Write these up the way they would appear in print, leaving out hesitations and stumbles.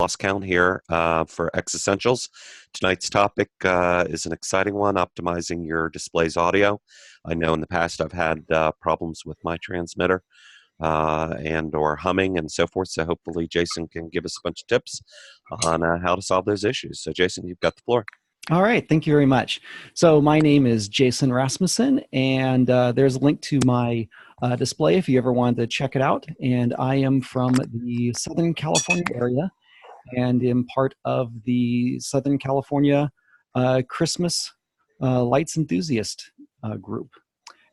loss count here for xEssentials. Tonight's topic is an exciting one, optimizing your display's audio. I know in the past I've had problems with my transmitter and or humming and so forth, so hopefully Jason can give us a bunch of tips on how to solve those issues. So Jason, you've got the floor. All right, thank you very much. So my name is Jason Rasmussen, and there's a link to my display if you ever wanted to check it out. And I am from the Southern California area and am part of the Southern California Christmas lights enthusiast group.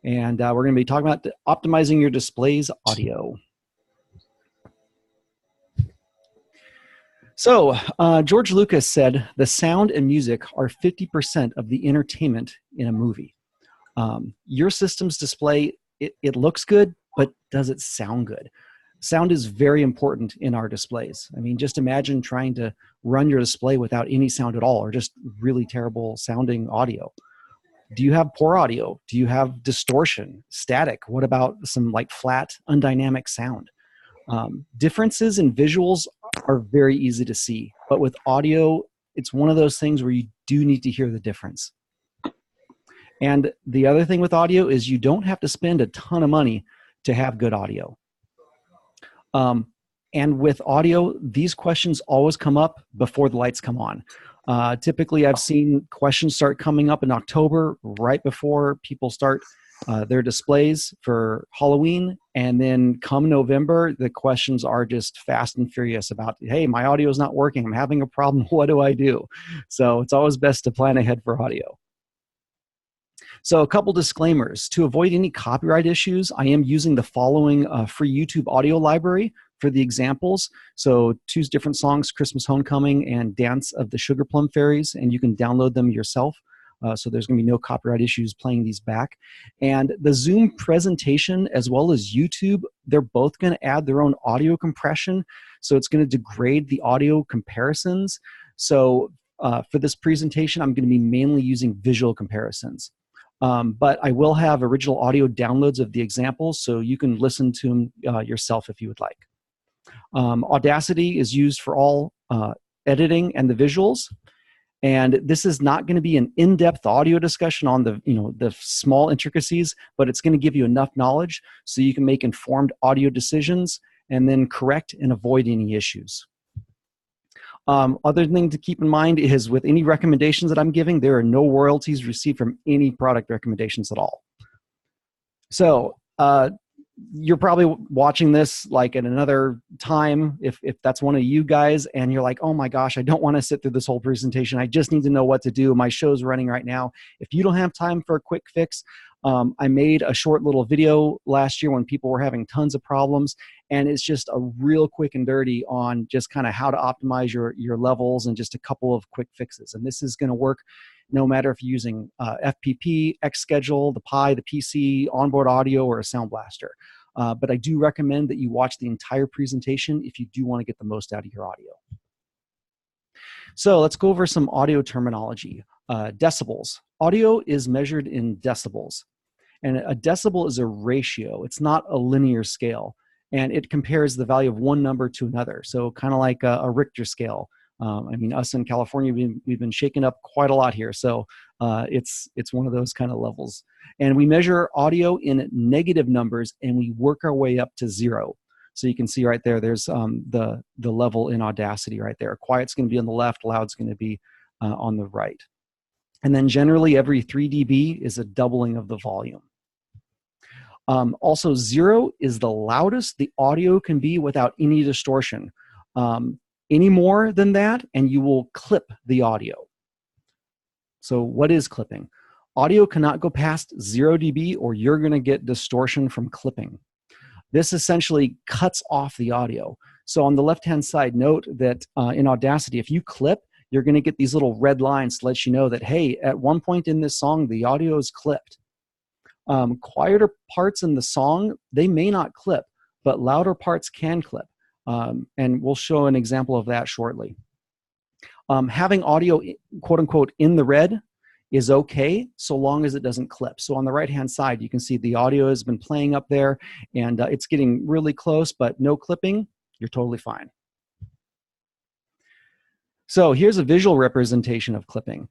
And we're going to be talking about optimizing your display's audio. So George Lucas said the sound and music are 50% of the entertainment in a movie. Your system's display, it looks good, but does it sound good? Sound is very important in our displays. I mean, just imagine trying to run your display without any sound at all, or just really terrible sounding audio. Do you have poor audio? Do you have distortion, static? What about some like flat, undynamic sound? Differences in visuals are very easy to see, but with audio, it's one of those things where you do need to hear the difference. And the other thing with audio is you don't have to spend a ton of money to have good audio. And with audio, these questions always come up before the lights come on. Typically, I've seen questions start coming up in October, right before people start their displays for Halloween. And then come November, the questions are just fast and furious about, hey, my audio is not working. I'm having a problem. What do I do? So it's always best to plan ahead for audio. So a couple disclaimers. To avoid any copyright issues, I am using the following free YouTube audio library for the examples. So 2 different songs, Christmas Homecoming and Dance of the Sugar Plum Fairies, and you can download them yourself. So there's going to be no copyright issues playing these back. And the Zoom presentation as well as YouTube, they're both going to add their own audio compression. So it's going to degrade the audio comparisons. So for this presentation, I'm going to be mainly using visual comparisons. But I will have original audio downloads of the examples, so you can listen to them yourself if you would like. Audacity is used for all editing and the visuals. And this is not going to be an in-depth audio discussion on the small intricacies, but it's going to give you enough knowledge so you can make informed audio decisions and then correct and avoid any issues. Other thing to keep in mind is with any recommendations that I'm giving, there are no royalties received from any product recommendations at all. So you're probably watching this like at another time, if that's one of you guys, and you're like, oh my gosh, I don't want to sit through this whole presentation. I just need to know what to do. My show's running right now. If you don't have time for a quick fix, I made a short little video last year when people were having tons of problems, and it's just a real quick and dirty on just kind of how to optimize your levels and just a couple of quick fixes. And this is going to work no matter if you're using FPP, Xschedule, the Pi, the PC, onboard audio, or a Sound Blaster. But I do recommend that you watch the entire presentation if you do want to get the most out of your audio. So let's go over some audio terminology. Decibels. Audio is measured in decibels. And a decibel is a ratio. It's not a linear scale. And it compares the value of one number to another. So kind of like a Richter scale. I mean, us in California, we've been shaken up quite a lot here. So it's one of those kind of levels. And we measure audio in negative numbers, and we work our way up to 0. So you can see right there, there's the level in Audacity right there. Quiet's going to be on the left, loud's going to be on the right. And then generally every 3 dB is a doubling of the volume. Also, 0 is the loudest the audio can be without any distortion. Any more than that, and you will clip the audio. So what is clipping? Audio cannot go past 0 dB or you're going to get distortion from clipping. This essentially cuts off the audio. So on the left-hand side, note that in Audacity, if you clip, you're going to get these little red lines to let you know that, hey, at one point in this song, the audio is clipped. Quieter parts in the song, they may not clip, but louder parts can clip. And we'll show an example of that shortly. Having audio, quote unquote, in the red is okay so long as it doesn't clip. So on the right-hand side, you can see the audio has been playing up there and it's getting really close, but no clipping, you're totally fine. So here's a visual representation of clipping.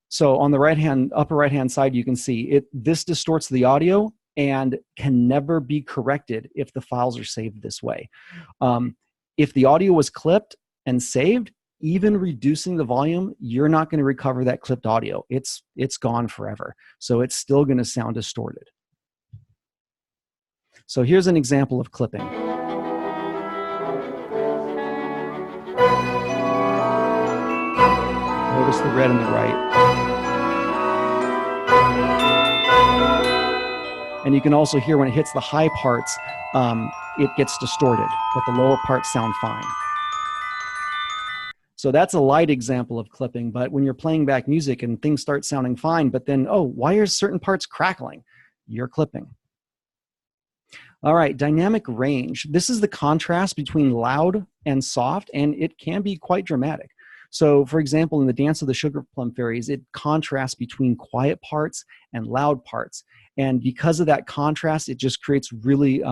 So on the upper right-hand side, you can see this distorts the audio and can never be corrected if the files are saved this way. If the audio was clipped and saved, even reducing the volume, you're not going to recover that clipped audio. It's gone forever. So it's still going to sound distorted. So here's an example of clipping. Notice the red on the right. And you can also hear when it hits the high parts, it gets distorted, but the lower parts sound fine. So that's a light example of clipping, but when you're playing back music and things start sounding fine, but then, oh, why are certain parts crackling? You're clipping. All right, dynamic range. This is the contrast between loud and soft, and it can be quite dramatic. So, for example, in the Dance of the Sugar Plum Fairies, it contrasts between quiet parts and loud parts. And because of that contrast, it just creates really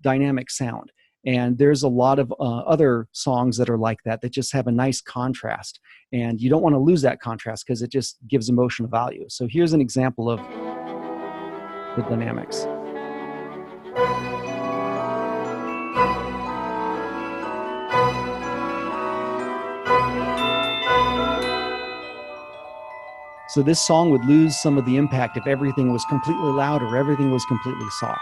dynamic sound. And there's a lot of other songs that are like that just have a nice contrast. And you don't want to lose that contrast because it just gives emotional value. So here's an example of the dynamics. So this song would lose some of the impact if everything was completely loud or everything was completely soft.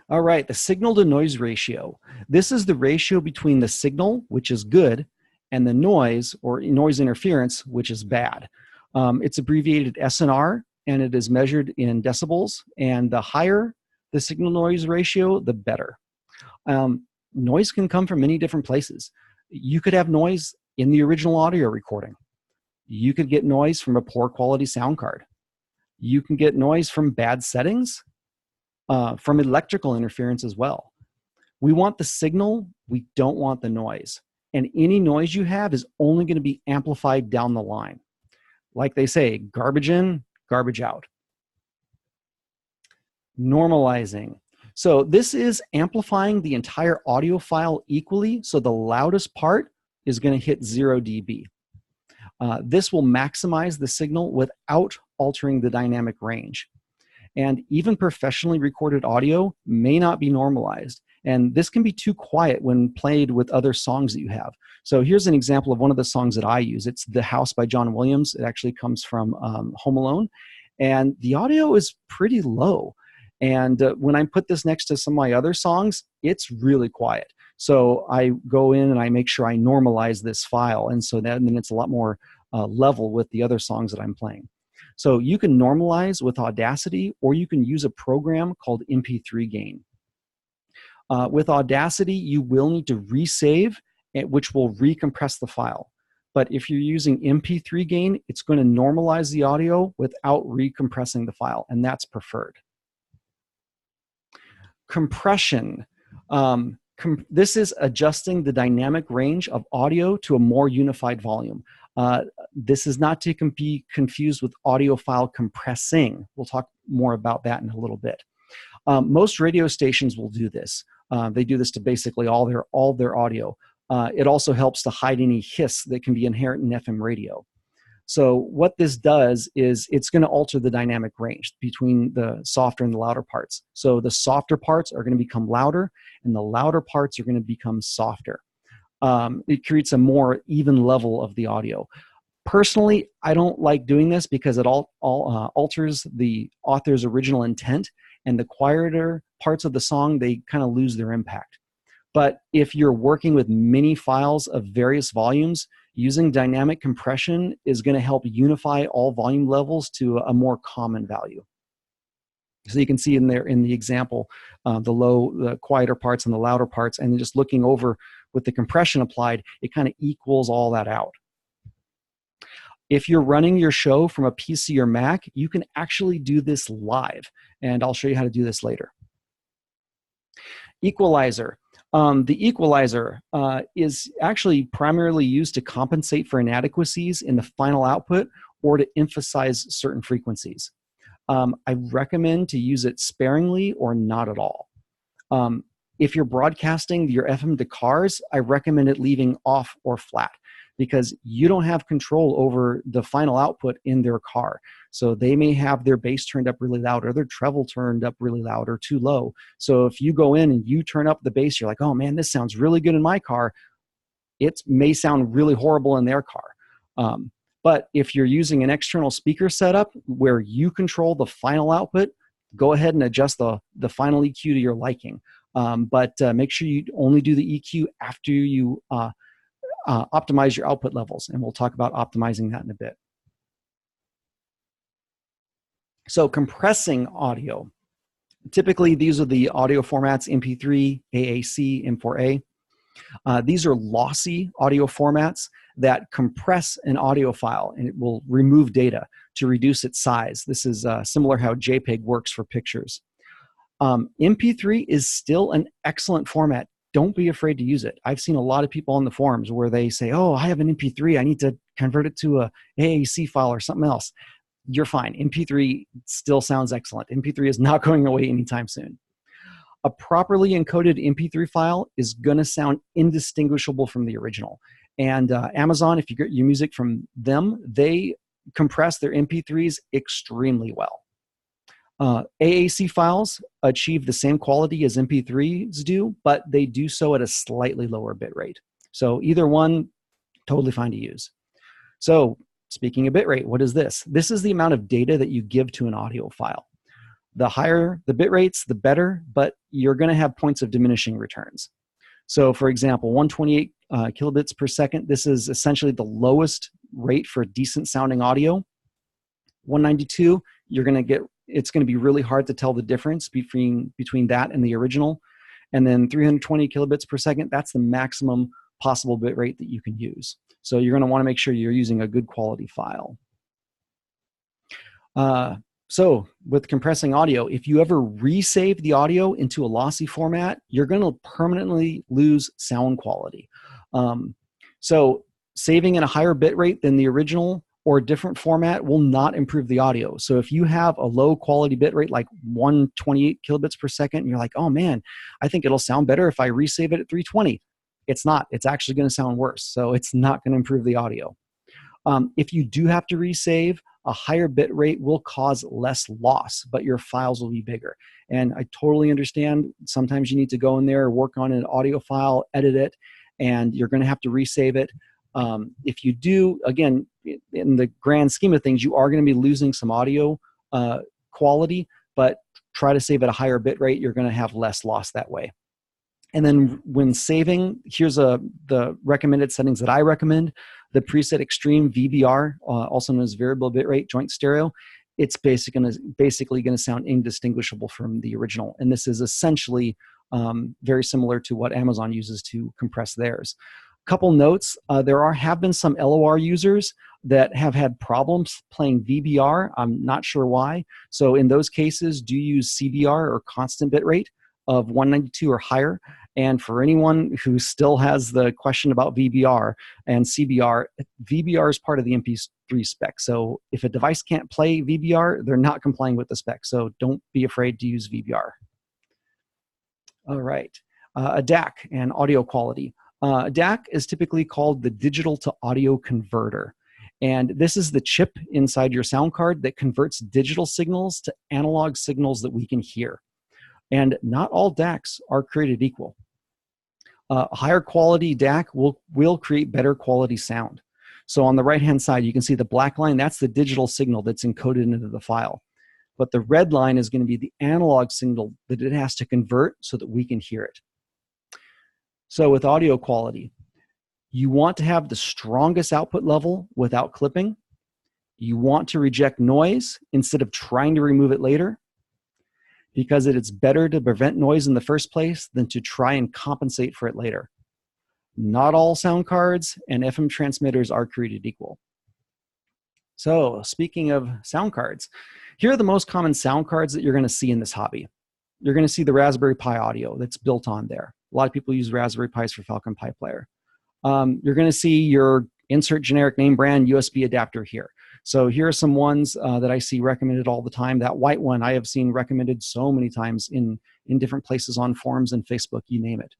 All right, the signal to noise ratio. This is the ratio between the signal, which is good, and the noise or noise interference, which is bad. It's abbreviated SNR, and it is measured in decibels. And the higher the signal noise ratio, the better. Noise can come from many different places. You could have noise in the original audio recording. You could get noise from a poor quality sound card. You can get noise from bad settings, from electrical interference as well. We want the signal, we don't want the noise. And any noise you have is only going to be amplified down the line. Like they say, garbage in, garbage out. Normalizing. So this is amplifying the entire audio file equally, so the loudest part is going to hit 0 dB. This will maximize the signal without altering the dynamic range. And even professionally recorded audio may not be normalized. And this can be too quiet when played with other songs that you have. So here's an example of one of the songs that I use. It's The House by John Williams. It actually comes from Home Alone. And the audio is pretty low. And when I put this next to some of my other songs, it's really quiet. So I go in and I make sure I normalize this file. And so then it's a lot more level with the other songs that I'm playing. So you can normalize with Audacity, or you can use a program called MP3 Gain. With Audacity, you will need to resave, which will recompress the file. But if you're using MP3 Gain, it's going to normalize the audio without recompressing the file, and that's preferred. Compression. This is adjusting the dynamic range of audio to a more unified volume. This is not to be confused with audio file compressing. We'll talk more about that in a little bit. Most radio stations will do this. They do this to basically all their audio. It also helps to hide any hiss that can be inherent in FM radio. So what this does is it's going to alter the dynamic range between the softer and the louder parts. So the softer parts are going to become louder, and the louder parts are going to become softer. It creates a more even level of the audio. Personally, I don't like doing this because it alters the author's original intent, and the quieter parts of the song, they kind of lose their impact. But if you're working with many files of various volumes, using dynamic compression is going to help unify all volume levels to a more common value. So you can see in there in the example, the quieter parts and the louder parts, and then just looking over with the compression applied, it kind of equals all that out. If you're running your show from a PC or Mac, you can actually do this live, and I'll show you how to do this later. Equalizer. The equalizer is actually primarily used to compensate for inadequacies in the final output or to emphasize certain frequencies. I recommend to use it sparingly or not at all. If you're broadcasting your FM to cars, I recommend it leaving off or flat, because you don't have control over the final output in their car. So they may have their bass turned up really loud, or their treble turned up really loud or too low. So if you go in and you turn up the bass, you're like, oh man, this sounds really good in my car. It may sound really horrible in their car. But if you're using an external speaker setup where you control the final output, go ahead and adjust the final EQ to your liking. But make sure you only do the EQ after you optimize your output levels. And we'll talk about optimizing that in a bit. So compressing audio. Typically, these are the audio formats: MP3, AAC, M4A. These are lossy audio formats that compress an audio file, and it will remove data to reduce its size. This is similar how JPEG works for pictures. MP3 is still an excellent format. Don't be afraid to use it. I've seen a lot of people on the forums where they say, oh, I have an MP3, I need to convert it to a AAC file or something else. You're fine. MP3 still sounds excellent. MP3 is not going away anytime soon. A properly encoded MP3 file is going to sound indistinguishable from the original. And Amazon, if you get your music from them, they compress their MP3s extremely well. AAC files achieve the same quality as MP3s do, but they do so at a slightly lower bit rate. So either one, totally fine to use. So speaking of bit rate, what is this? This is the amount of data that you give to an audio file. The higher the bit rates, the better, but you're going to have points of diminishing returns. So for example, 128 kilobits per second, this is essentially the lowest rate for decent sounding audio. 192, it's going to be really hard to tell the difference between that and the original. And then 320 kilobits per second, that's the maximum possible bit rate that you can use. So you're going to want to make sure you're using a good quality file. So with compressing audio, if you ever resave the audio into a lossy format, you're going to permanently lose sound quality. So saving in a higher bit rate than the original or a different format will not improve the audio. So if you have a low quality bit rate like 128 kilobits per second, and you're like, oh man, I think it'll sound better if I resave it at 320. It's not. It's actually going to sound worse. So it's not going to improve the audio. If you do have to resave, a higher bit rate will cause less loss, but your files will be bigger. And I totally understand sometimes you need to go in there, work on an audio file, edit it, and you're going to have to resave it. If you do, again, in the grand scheme of things, you are going to be losing some audio quality, but try to save at a higher bit rate. You're going to have less loss that way. And then when saving, here's the recommended settings that I recommend. The preset extreme VBR, also known as variable bitrate joint stereo, it's basically going to sound indistinguishable from the original. And this is essentially very similar to what Amazon uses to compress theirs. Couple notes, there have been some LOR users that have had problems playing VBR. I'm not sure why. So in those cases, do use CBR or constant bitrate of 192 or higher. And for anyone who still has the question about VBR and CBR, VBR is part of the MP3 spec. So if a device can't play VBR, they're not complying with the spec. So don't be afraid to use VBR. All right, a DAC and audio quality. A DAC is typically called the digital to audio converter. And this is the chip inside your sound card that converts digital signals to analog signals that we can hear. And not all DACs are created equal. A higher quality DAC will create better quality sound. So on the right-hand side, you can see the black line. That's the digital signal that's encoded into the file. But the red line is going to be the analog signal that it has to convert so that we can hear it. So with audio quality, you want to have the strongest output level without clipping. You want to reject noise instead of trying to remove it later, because it's better to prevent noise in the first place than to try and compensate for it later. Not all sound cards and FM transmitters are created equal. So speaking of sound cards, here are the most common sound cards that you're going to see in this hobby. You're going to see the Raspberry Pi audio that's built on there. A lot of people use Raspberry Pis for Falcon Pi Player. You're going to see your insert generic name brand USB adapter here. So here are some ones that I see recommended all the time. That white one I have seen recommended so many times in different places on forums and Facebook, you name it.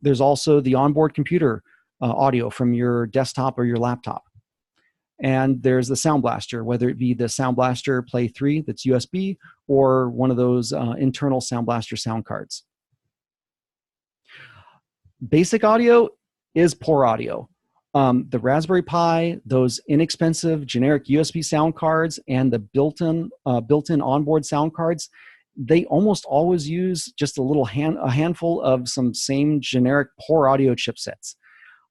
There's also the onboard computer audio from your desktop or your laptop. And there's the Sound Blaster, whether it be the Sound Blaster Play 3 that's USB or one of those internal Sound Blaster sound cards. Basic audio is poor audio. The Raspberry Pi, those inexpensive generic USB sound cards, and the built-in onboard sound cards, they almost always use just a handful of some same generic poor audio chipsets.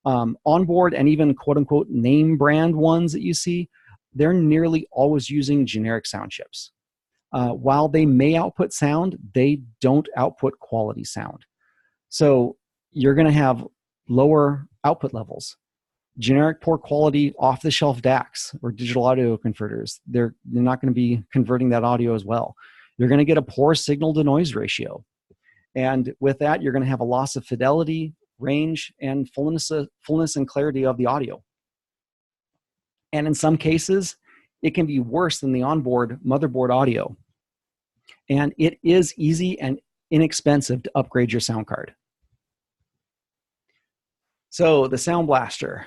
Onboard and even quote-unquote name brand ones that you see, they're nearly always using generic sound chips. While they may output sound, they don't output quality sound. So you're going to have lower output levels. Generic poor quality off-the-shelf DACs or digital audio converters, they're not going to be converting that audio as well. You're going to get a poor signal-to-noise ratio. And with that, you're going to have a loss of fidelity, range, and fullness and clarity of the audio. And in some cases, it can be worse than the onboard motherboard audio. And it is easy and inexpensive to upgrade your sound card. So the Sound Blaster.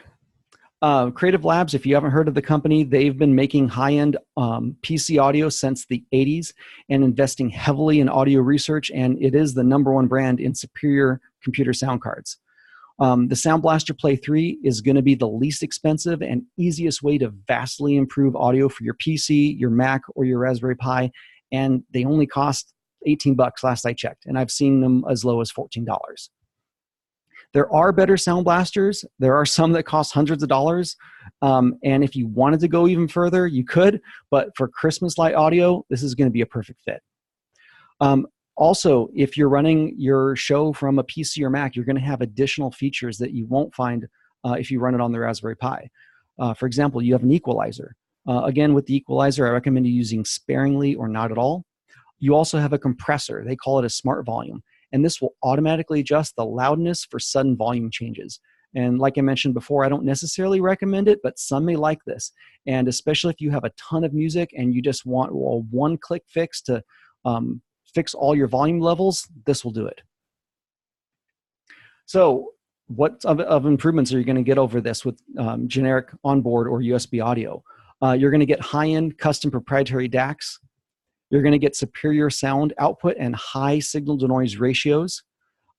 Creative Labs, if you haven't heard of the company, they've been making high-end PC audio since the 80s and investing heavily in audio research, and it is the #1 brand in superior computer sound cards. The Sound Blaster Play 3 is going to be the least expensive and easiest way to vastly improve audio for your PC, your Mac, or your Raspberry Pi, and they only cost $18 last I checked, and I've seen them as low as $14. There are better Sound Blasters. There are some that cost hundreds of dollars. And if you wanted to go even further, you could. But for Christmas light audio, this is going to be a perfect fit. Also, if you're running your show from a PC or Mac, you're going to have additional features that you won't find if you run it on the Raspberry Pi. For example, you have an equalizer. Again, with the equalizer, I recommend you using sparingly or not at all. You also have a compressor. They call it a smart volume. And this will automatically adjust the loudness for sudden volume changes. And like I mentioned before, I don't necessarily recommend it, but some may like this. And especially if you have a ton of music and you just want a one-click fix to fix all your volume levels, this will do it. So what of improvements are you going to get over this with generic onboard or USB audio? You're going to get high-end custom proprietary DACs. You're going to get superior sound output and high signal-to-noise ratios.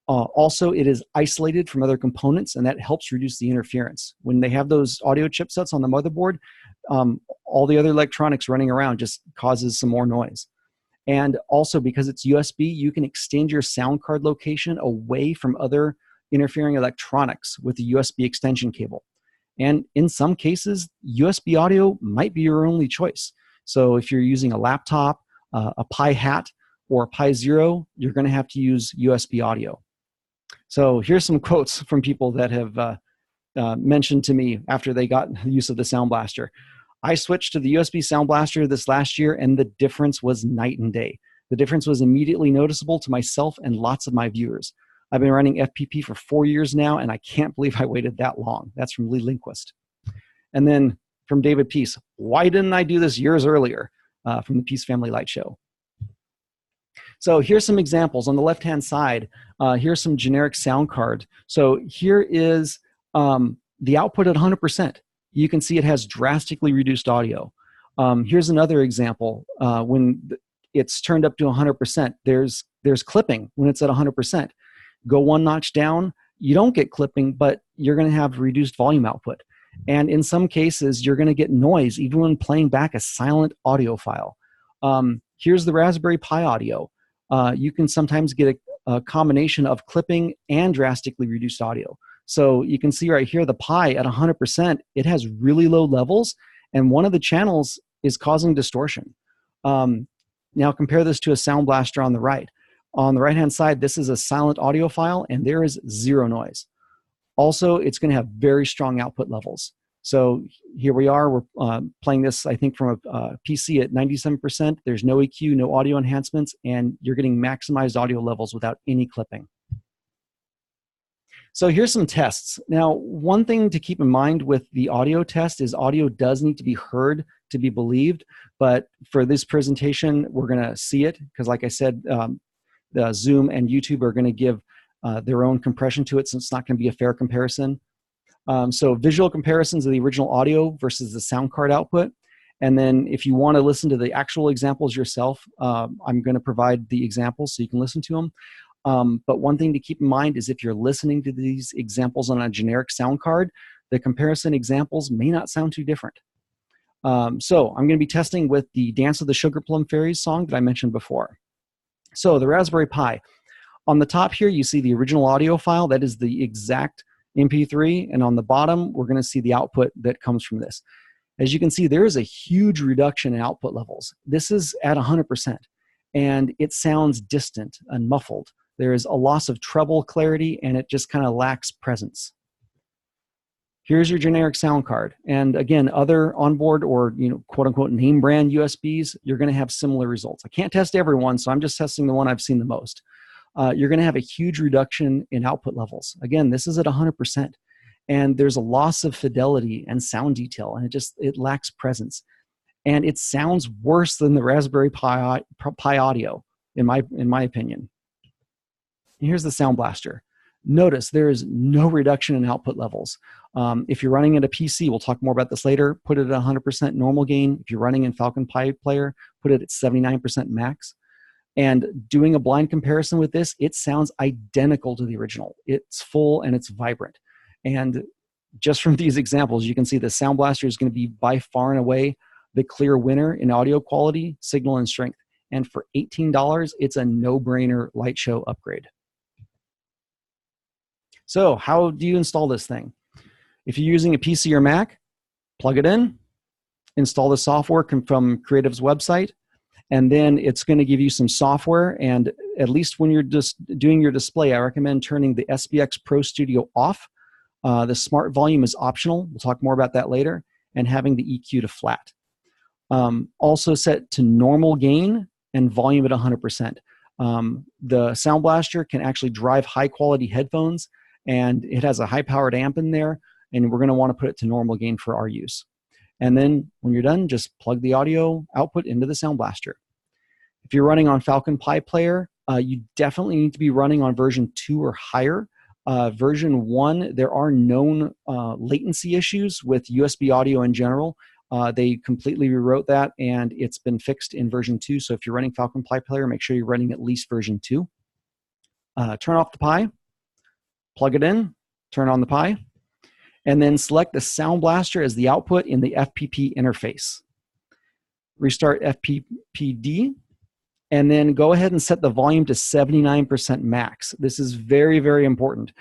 Also, it is isolated from other components, and that helps reduce the interference. When they have those audio chipsets on the motherboard, all the other electronics running around just causes some more noise. And also, because it's USB, you can extend your sound card location away from other interfering electronics with a USB extension cable. And in some cases, USB audio might be your only choice. So if you're using a laptop, a Pi Hat, or a Pi Zero, you're going to have to use USB audio. So here's some quotes from people that have mentioned to me after they got use of the Sound Blaster. I switched to the USB Sound Blaster this last year, and the difference was night and day. The difference was immediately noticeable to myself and lots of my viewers. I've been running FPP for 4 years now, and I can't believe I waited that long. That's from Lee Lindquist. And then from David Peace, why didn't I do this years earlier? From the Peace Family Light Show. So here's some examples. On the left-hand side, here's some generic sound card. So here is the output at 100%. You can see it has drastically reduced audio. Here's another example. When it's turned up to 100%, there's clipping when it's at 100%. Go one notch down, you don't get clipping, but you're going to have reduced volume output. And in some cases, you're going to get noise even when playing back a silent audio file. Here's the Raspberry Pi audio. You can sometimes get a combination of clipping and drastically reduced audio. So you can see right here, the Pi at 100%, it has really low levels, and one of the channels is causing distortion. Now compare this to a Sound Blaster on the right. On the right-hand side, this is a silent audio file, and there is zero noise. Also, it's going to have very strong output levels. So here we are, we're playing this, I think, from a PC at 97%. There's no EQ, no audio enhancements, and you're getting maximized audio levels without any clipping. So here's some tests. Now, one thing to keep in mind with the audio test is audio does need to be heard to be believed. But for this presentation, we're going to see it because, like I said, the Zoom and YouTube are going to give their own compression to it, so it's not going to be a fair comparison. So visual comparisons of the original audio versus the sound card output. And then if you want to listen to the actual examples yourself, I'm going to provide the examples so you can listen to them. But one thing to keep in mind is if you're listening to these examples on a generic sound card, the comparison examples may not sound too different. So I'm going to be testing with the Dance of the Sugar Plum Fairies song that I mentioned before. So the Raspberry Pi. On the top here, you see the original audio file. That is the exact MP3. And on the bottom, we're going to see the output that comes from this. As you can see, there is a huge reduction in output levels. This is at 100%. And it sounds distant and muffled. There is a loss of treble clarity, and it just kind of lacks presence. Here's your generic sound card. And again, other onboard or quote unquote name brand USBs, you're going to have similar results. I can't test everyone, so I'm just testing the one I've seen the most. You're going to have a huge reduction in output levels. Again, this is at 100%. And there's a loss of fidelity and sound detail, and it lacks presence. And it sounds worse than the Raspberry Pi audio, in my opinion. And here's the Sound Blaster. Notice there is no reduction in output levels. If you're running at a PC, we'll talk more about this later, put it at 100% normal gain. If you're running in Falcon Pi Player, put it at 79% max. And doing a blind comparison with this, it sounds identical to the original. It's full and it's vibrant. And just from these examples, you can see the Sound Blaster is going to be by far and away the clear winner in audio quality, signal, and strength. And for $18, it's a no-brainer light show upgrade. So how do you install this thing? If you're using a PC or Mac, plug it in, install the software from Creative's website, and then it's going to give you some software. And at least when you're just doing your display, I recommend turning the SBX Pro Studio off. The smart volume is optional. We'll talk more about that later. And having the EQ to flat. Also set to normal gain and volume at 100%. The Sound Blaster can actually drive high quality headphones, and it has a high powered amp in there, and we're going to want to put it to normal gain for our use. And then when you're done, just plug the audio output into the Sound Blaster. If you're running on Falcon Pi Player, you definitely need to be running on version 2 or higher. Version 1, there are known latency issues with USB audio in general. They completely rewrote that, and it's been fixed in version 2. So if you're running Falcon Pi Player, make sure you're running at least version 2. Turn off the Pi, plug it in, turn on the Pi, and then select the Sound Blaster as the output in the FPP interface. Restart FPPD, and then go ahead and set the volume to 79% max. This is very, very important.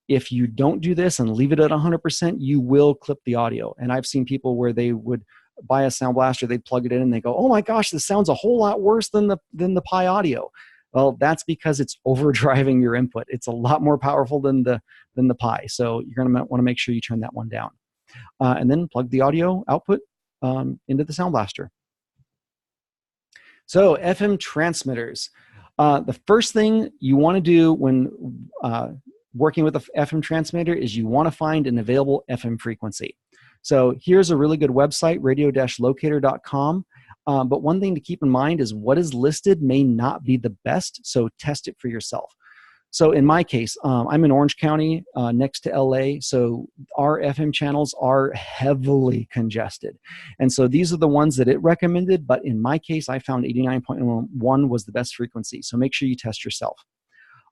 If you don't do this and leave it at 100%, you will clip the audio. And I've seen people where they would buy a Sound Blaster, they'd plug it in, and they go, "Oh my gosh, this sounds a whole lot worse than the Pi audio." Well, that's because it's overdriving your input. It's a lot more powerful than the Pi. So you're going to want to make sure you turn that one down. And then plug the audio output into the Sound Blaster. So FM transmitters. The first thing you want to do when working with an FM transmitter is you want to find an available FM frequency. So here's a really good website, radio-locator.com. But one thing to keep in mind is what is listed may not be the best, so test it for yourself. So in my case, I'm in Orange County next to LA, so our FM channels are heavily congested. And so these are the ones that it recommended, but in my case, I found 89.1 was the best frequency, so make sure you test yourself.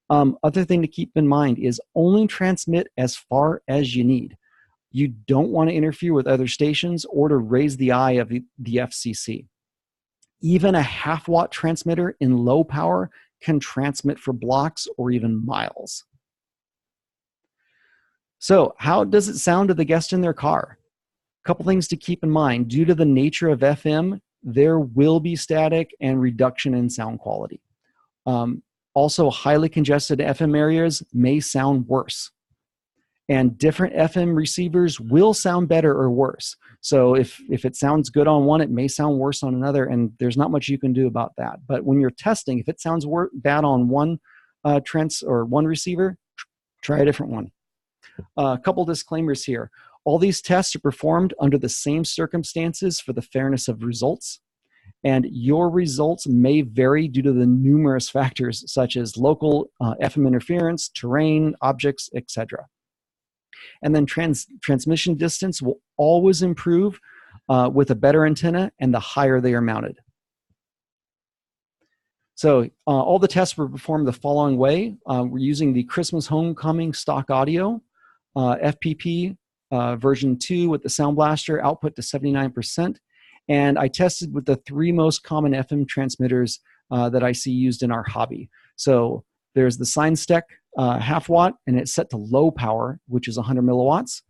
Other thing to keep in mind is only transmit as far as you need. You don't want to interfere with other stations or to raise the eye of the FCC. Even a half-watt transmitter in low power can transmit for blocks or even miles. So how does it sound to the guest in their car? A couple things to keep in mind. Due to the nature of FM, there will be static and reduction in sound quality. Also, highly congested FM areas may sound worse. And different FM receivers will sound better or worse. So if it sounds good on one, it may sound worse on another, and there's not much you can do about that. But when you're testing, if it sounds bad on one one receiver, Try a different one. A couple disclaimers here. All these tests are performed under the same circumstances for the fairness of results, and your results may vary due to the numerous factors such as local FM interference, terrain, objects, etc. And then transmission distance will always improve with a better antenna and the higher they are mounted. So all the tests were performed the following way. We're using the Christmas Homecoming stock audio, FPP version 2 with the Sound Blaster output to 79%. And I tested with the 3 most common FM transmitters that I see used in our hobby. So there's the SignStec half watt, and it's set to low power, which is 100 milliwatts.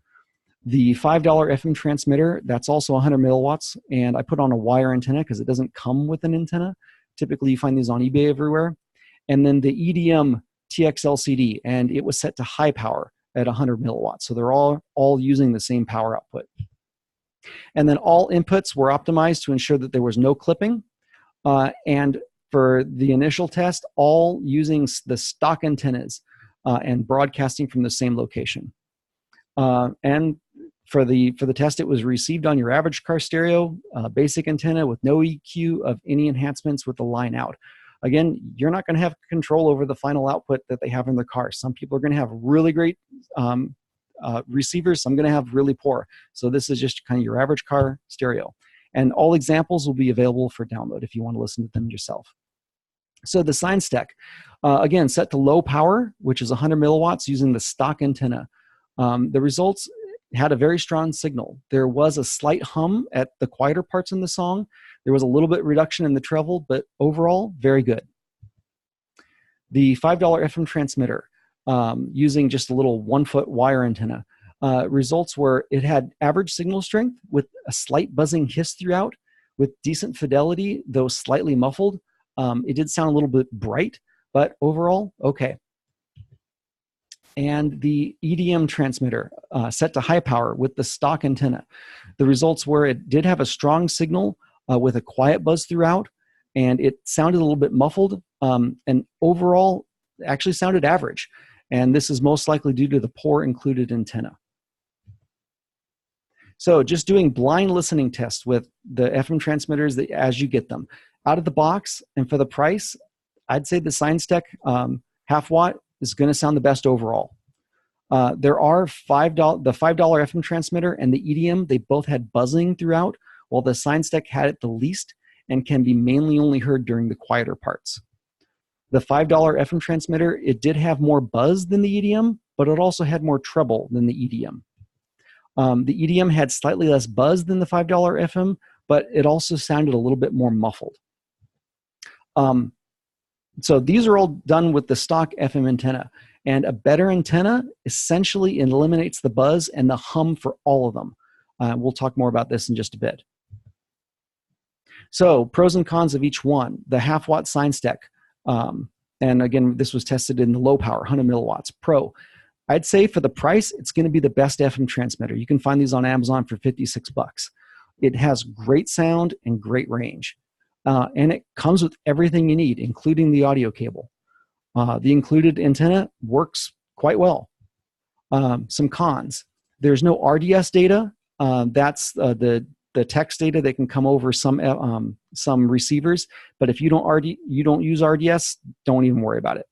The $5 FM transmitter, that's also 100 milliwatts, and I put on a wire antenna because it doesn't come with an antenna. Typically, you find these on eBay everywhere. And then the EDM TX-LCD, and it was set to high power at 100 milliwatts. So they're all using the same power output. And then all inputs were optimized to ensure that there was no clipping. And for the initial test, all using the stock antennas and broadcasting from the same location. And for the test, it was received on your average car stereo, basic antenna with no EQ of any enhancements with the line out. Again, you're not going to have control over the final output that they have in their car. Some people are going to have really great receivers, some going to have really poor. So this is just kind of your average car stereo. And all examples will be available for download if you want to listen to them yourself. So the SignStec, again, set to low power, which is 100 milliwatts using the stock antenna. The results had a very strong signal. There was a slight hum at the quieter parts in the song. There was a little bit reduction in the treble, but overall, very good. The $5 FM transmitter, using just a little 1-foot wire antenna, results were it had average signal strength with a slight buzzing hiss throughout, with decent fidelity, though slightly muffled. It did sound a little bit bright, but overall, okay. And the EDM transmitter, set to high power with the stock antenna. The results were it did have a strong signal with a quiet buzz throughout, and it sounded a little bit muffled, and overall actually sounded average. And this is most likely due to the poor included antenna. So just doing blind listening tests with the FM transmitters as you get them. Out of the box, and for the price, I'd say the SignStec half watt is going to sound the best overall. There are the $5 FM transmitter and the EDM, they both had buzzing throughout, while the SignStec had it the least and can be mainly only heard during the quieter parts. The $5 FM transmitter, it did have more buzz than the EDM, but it also had more treble than the EDM. The EDM had slightly less buzz than the $5 FM, but it also sounded a little bit more muffled. So these are all done with the stock FM antenna, and a better antenna essentially eliminates the buzz and the hum for all of them. We'll talk more about this in just a bit. So pros and cons of each one. The half watt SignStec, and again, this was tested in the low power, 100 milliwatts. Pro, I'd say for the price, it's going to be the best FM transmitter. You can find these on Amazon for 56 bucks. It has great sound and great range. And it comes with everything you need, including the audio cable. The included antenna works quite well. Some cons. There's no RDS data. That's the text data that can come over some receivers. But if you don't use RDS, don't even worry about it.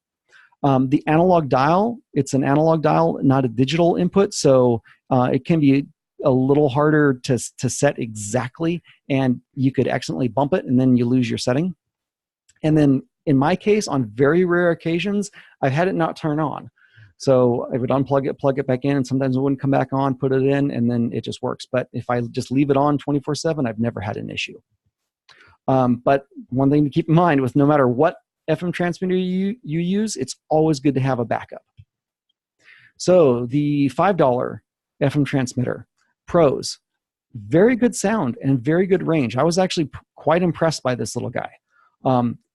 The analog dial, it's an analog dial, not a digital input, so it can be a little harder to set exactly, and you could accidentally bump it and then you lose your setting. And then in my case, on very rare occasions, I've had it not turn on. So I would unplug it, plug it back in, and sometimes it wouldn't come back on, put it in, and then it just works. But if I just leave it on 24/7, I've never had an issue. But one thing to keep in mind with no matter what FM transmitter you use, it's always good to have a backup. So the $5 FM transmitter, pros, very good sound and very good range. I was actually quite impressed by this little guy.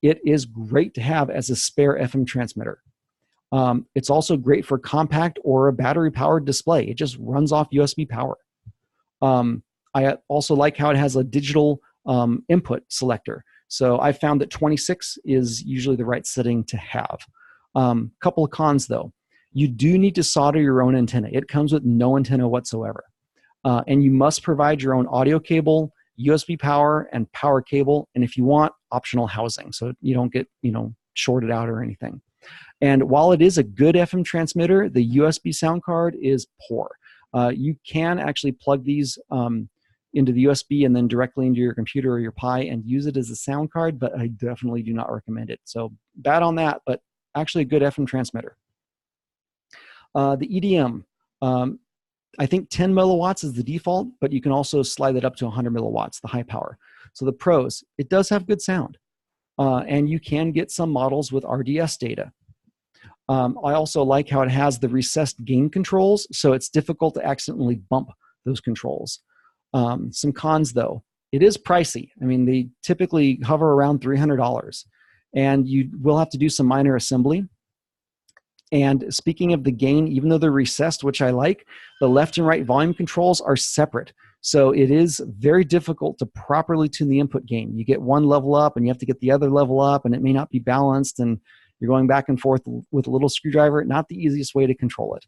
It is great to have as a spare FM transmitter. It's also great for compact or a battery-powered display. It just runs off USB power. I also like how it has a digital input selector. So I found that 26 is usually the right setting to have. Couple of cons though. You do need to solder your own antenna. It comes with no antenna whatsoever. And you must provide your own audio cable, USB power, and power cable, and if you want, optional housing, so you don't get shorted out or anything. And while it is a good FM transmitter, the USB sound card is poor. You can actually plug these into the USB and then directly into your computer or your Pi and use it as a sound card, but I definitely do not recommend it. So bad on that, but actually a good FM transmitter. The EDM, I think 10 milliwatts is the default, but you can also slide it up to 100 milliwatts, the high power. So the pros, it does have good sound, and you can get some models with RDS data. I also like how it has the recessed gain controls, so it's difficult to accidentally bump those controls. Some cons though, it is pricey. I mean, they typically hover around $300, and you will have to do some minor assembly. And speaking of the gain, even though they're recessed, which I like, the left and right volume controls are separate. So it is very difficult to properly tune the input gain. You get one level up and you have to get the other level up, and it may not be balanced, and you're going back and forth with a little screwdriver. Not the easiest way to control it.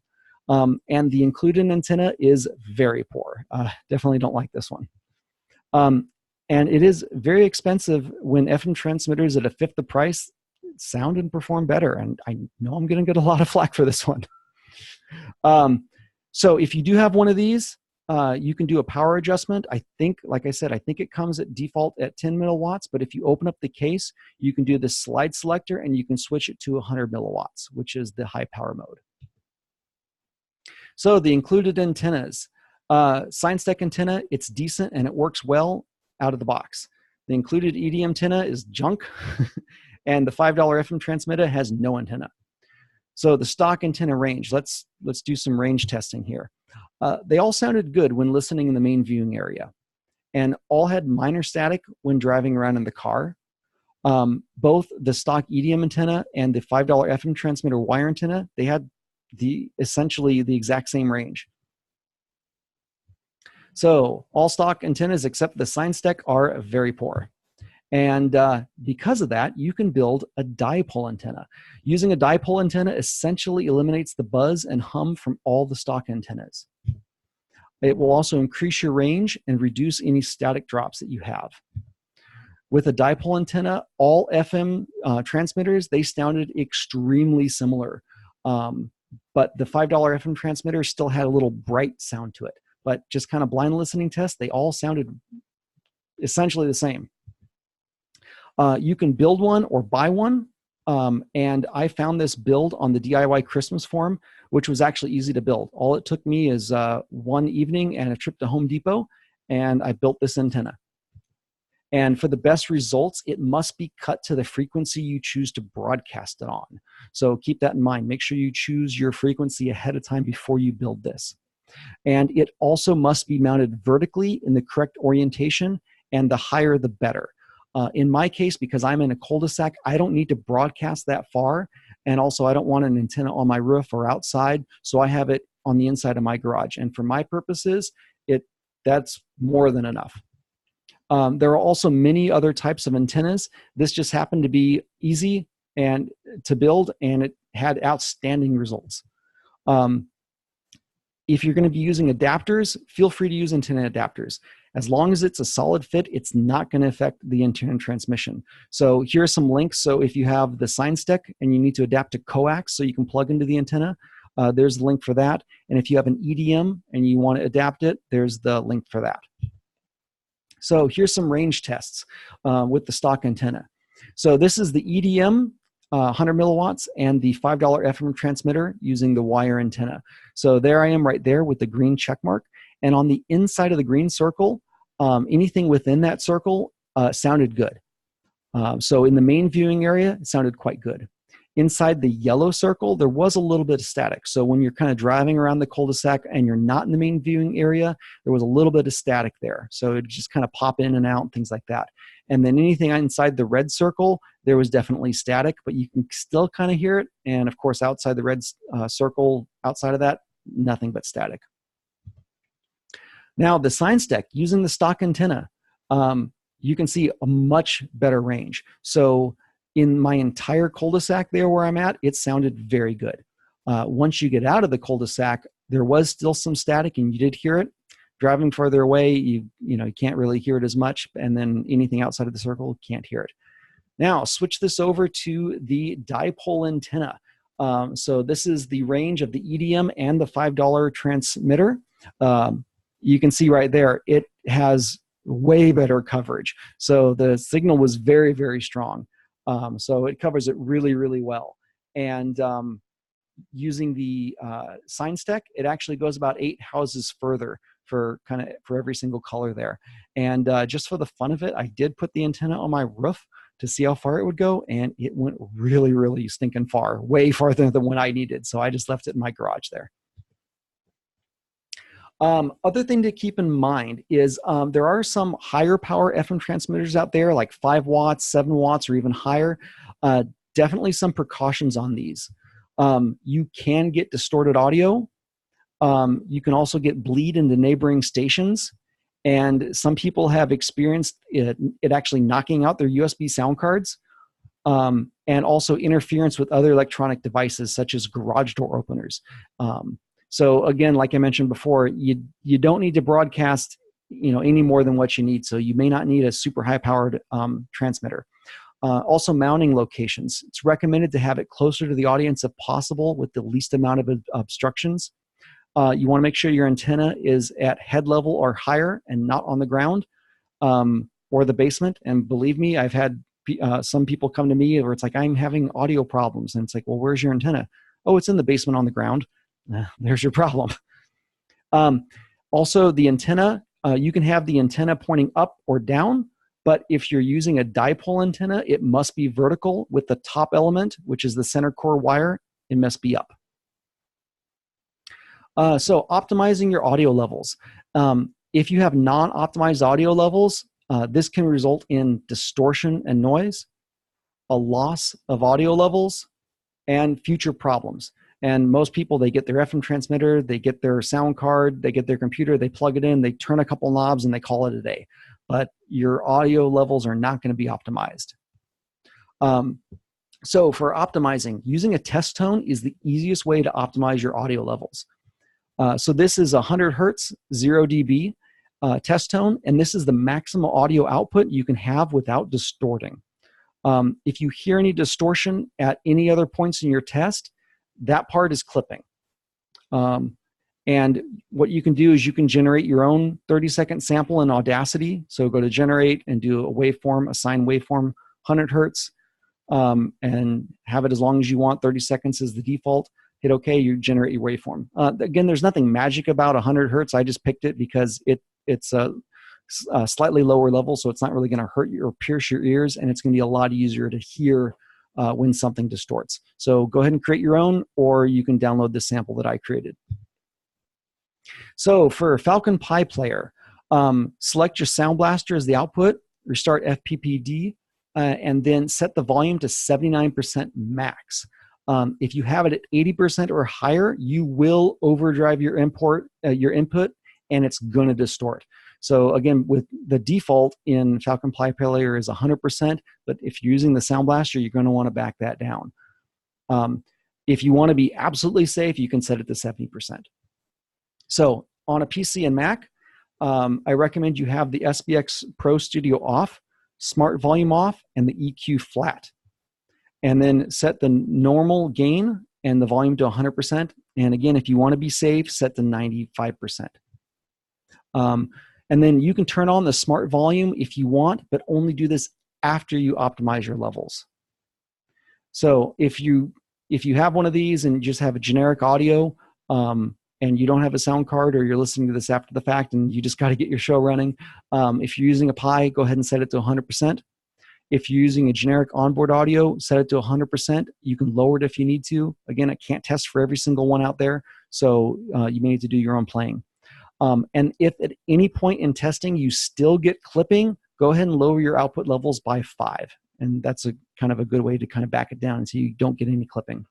And the included antenna is very poor. Definitely don't like this one. And it is very expensive when FM transmitters at a fifth the price sound and perform better, and I know I'm going to get a lot of flack for this one. So if you do have one of these, you can do a power adjustment. I think, like I said, I think it comes at default at 10 milliwatts, but if you open up the case, you can do the slide selector and you can switch it to 100 milliwatts, which is the high power mode. So the included antennas, SignStack antenna, it's decent and it works well out of the box. The included ED antenna is junk. And the $5 FM transmitter has no antenna. So the stock antenna range, let's do some range testing here. They all sounded good when listening in the main viewing area, and all had minor static when driving around in the car. Both the stock EDM antenna and the $5 FM transmitter wire antenna, they had essentially the exact same range. So all stock antennas except the SignStack are very poor. And because of that, you can build a dipole antenna. Using a dipole antenna essentially eliminates the buzz and hum from all the stock antennas. It will also increase your range and reduce any static drops that you have. With a dipole antenna, all FM transmitters, they sounded extremely similar. But the $5 FM transmitter still had a little bright sound to it. But just kind of blind listening test, they all sounded essentially the same. You can build one or buy one, and I found this build on the DIY Christmas forum, which was actually easy to build. All it took me is one evening and a trip to Home Depot, and I built this antenna. And for the best results, it must be cut to the frequency you choose to broadcast it on. So keep that in mind. Make sure you choose your frequency ahead of time before you build this. And it also must be mounted vertically in the correct orientation, and the higher the better. In my case, because I'm in a cul-de-sac, I don't need to broadcast that far. And also I don't want an antenna on my roof or outside. So I have it on the inside of my garage. And for my purposes, that's more than enough. There are also many other types of antennas. This just happened to be easy and to build, and it had outstanding results. If you're going to be using adapters, feel free to use antenna adapters. As long as it's a solid fit, it's not going to affect the antenna transmission. So here are some links. So if you have the SignStack and you need to adapt to coax so you can plug into the antenna, there's a link for that. And if you have an EDM and you want to adapt it, there's the link for that. So here's some range tests with the stock antenna. So this is the EDM, 100 milliwatts, and the $5 FM transmitter using the wire antenna. So there I am right there with the green check mark. And on the inside of the green circle, anything within that circle sounded good. So in the main viewing area, it sounded quite good. Inside the yellow circle, there was a little bit of static. So when you're kind of driving around the cul-de-sac and you're not in the main viewing area, there was a little bit of static there. So it just kind of pop in and out and things like that. And then anything inside the red circle, there was definitely static, but you can still kind of hear it. And of course, outside the red circle, outside of that, nothing but static. Now the SignStack, using the stock antenna, you can see a much better range. So in my entire cul-de-sac there where I'm at, it sounded very good. Once you get out of the cul-de-sac, there was still some static and you did hear it. Driving further away, you can't really hear it as much, and then anything outside of the circle, you can't hear it. Now, switch this over to the dipole antenna. So this is the range of the EDM and the $5 transmitter. You can see right there, it has way better coverage. So the signal was very, very strong. So it covers it really, really well. And using the sign stack, it actually goes about 8 houses further for every single color there. And just for the fun of it, I did put the antenna on my roof to see how far it would go, and it went really, really stinking far, way farther than what I needed. So I just left it in my garage there. Other thing to keep in mind is there are some higher power FM transmitters out there, like 5 watts, 7 watts, or even higher. Definitely some precautions on these. You can get distorted audio. You can also get bleed into neighboring stations. And some people have experienced it actually knocking out their USB sound cards, and also interference with other electronic devices such as garage door openers. So again, like I mentioned before, you don't need to broadcast any more than what you need. So you may not need a super high powered transmitter. Also mounting locations. It's recommended to have it closer to the audience if possible with the least amount of obstructions. You want to make sure your antenna is at head level or higher and not on the ground or the basement. And believe me, I've had some people come to me where it's like, I'm having audio problems. And it's like, well, where's your antenna? Oh, it's in the basement on the ground. There's your problem. Also, the antenna, you can have the antenna pointing up or down, but if you're using a dipole antenna, it must be vertical with the top element, which is the center core wire. It must be up. So optimizing your audio levels. If you have non-optimized audio levels, this can result in distortion and noise, a loss of audio levels, and future problems. And most people, they get their FM transmitter, they get their sound card, they get their computer, they plug it in, they turn a couple knobs, and they call it a day. But your audio levels are not going to be optimized. So for optimizing, using a test tone is the easiest way to optimize your audio levels. So this is 100 hertz, 0 dB test tone, and this is the maximum audio output you can have without distorting. If you hear any distortion at any other points in your test, that part is clipping. And what you can do is you can generate your own 30-second sample in Audacity. So go to generate and do a waveform, assign waveform 100 hertz, and have it as long as you want. 30 seconds is the default. Hit OK, you generate your waveform. Again, there's nothing magic about 100 hertz. I just picked it because it's a slightly lower level, so it's not really going to hurt you or pierce your ears, and it's going to be a lot easier to hear when something distorts. So go ahead and create your own, or you can download the sample that I created. So for Falcon Pi Player, select your Sound Blaster as the output, restart FPPD, and then set the volume to 79% max. If you have it at 80% or higher, you will overdrive your input, and it's going to distort. So again, with the default in Falcon Pi Player is 100%, but if you're using the Sound Blaster, you're going to want to back that down. If you want to be absolutely safe, you can set it to 70%. So on a PC and Mac, I recommend you have the SBX Pro Studio off, Smart Volume off, and the EQ flat. And then set the normal gain and the volume to 100%. And again, if you want to be safe, set to 95%. And then you can turn on the smart volume if you want, but only do this after you optimize your levels. So if you have one of these and just have a generic audio, and you don't have a sound card, or you're listening to this after the fact and you just got to get your show running, if you're using a Pi, go ahead and set it to 100%. If you're using a generic onboard audio, set it to 100%. You can lower it if you need to. Again, I can't test for every single one out there, so you may need to do your own playing. And if at any point in testing you still get clipping, go ahead and lower your output levels by 5. And that's a kind of a good way to kind of back it down so you don't get any clipping.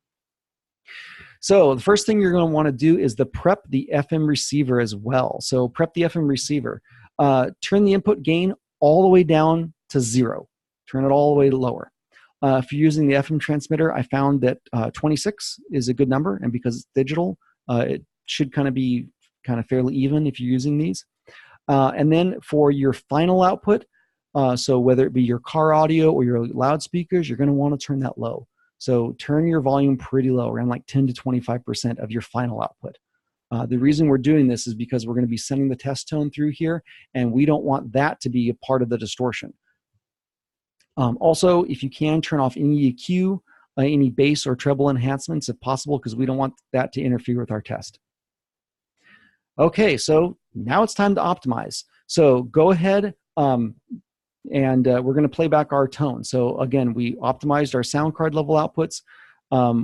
So the first thing you're going to want to do is prep the FM receiver as well. So prep the FM receiver. Turn the input gain all the way down to 0. Turn it all the way to lower. If you're using the FM transmitter, I found that 26 is a good number, and because it's digital, it should kind of be fairly even if you're using these. And then for your final output, so whether it be your car audio or your loudspeakers, you're going to want to turn that low. So turn your volume pretty low, around like 10 to 25% of your final output. The reason we're doing this is because we're going to be sending the test tone through here, and we don't want that to be a part of the distortion. Also, if you can, turn off any EQ, any bass or treble enhancements if possible, because we don't want that to interfere with our test. Okay, so now it's time to optimize. So go ahead and we're going to play back our tone. So again, we optimized our sound card level outputs.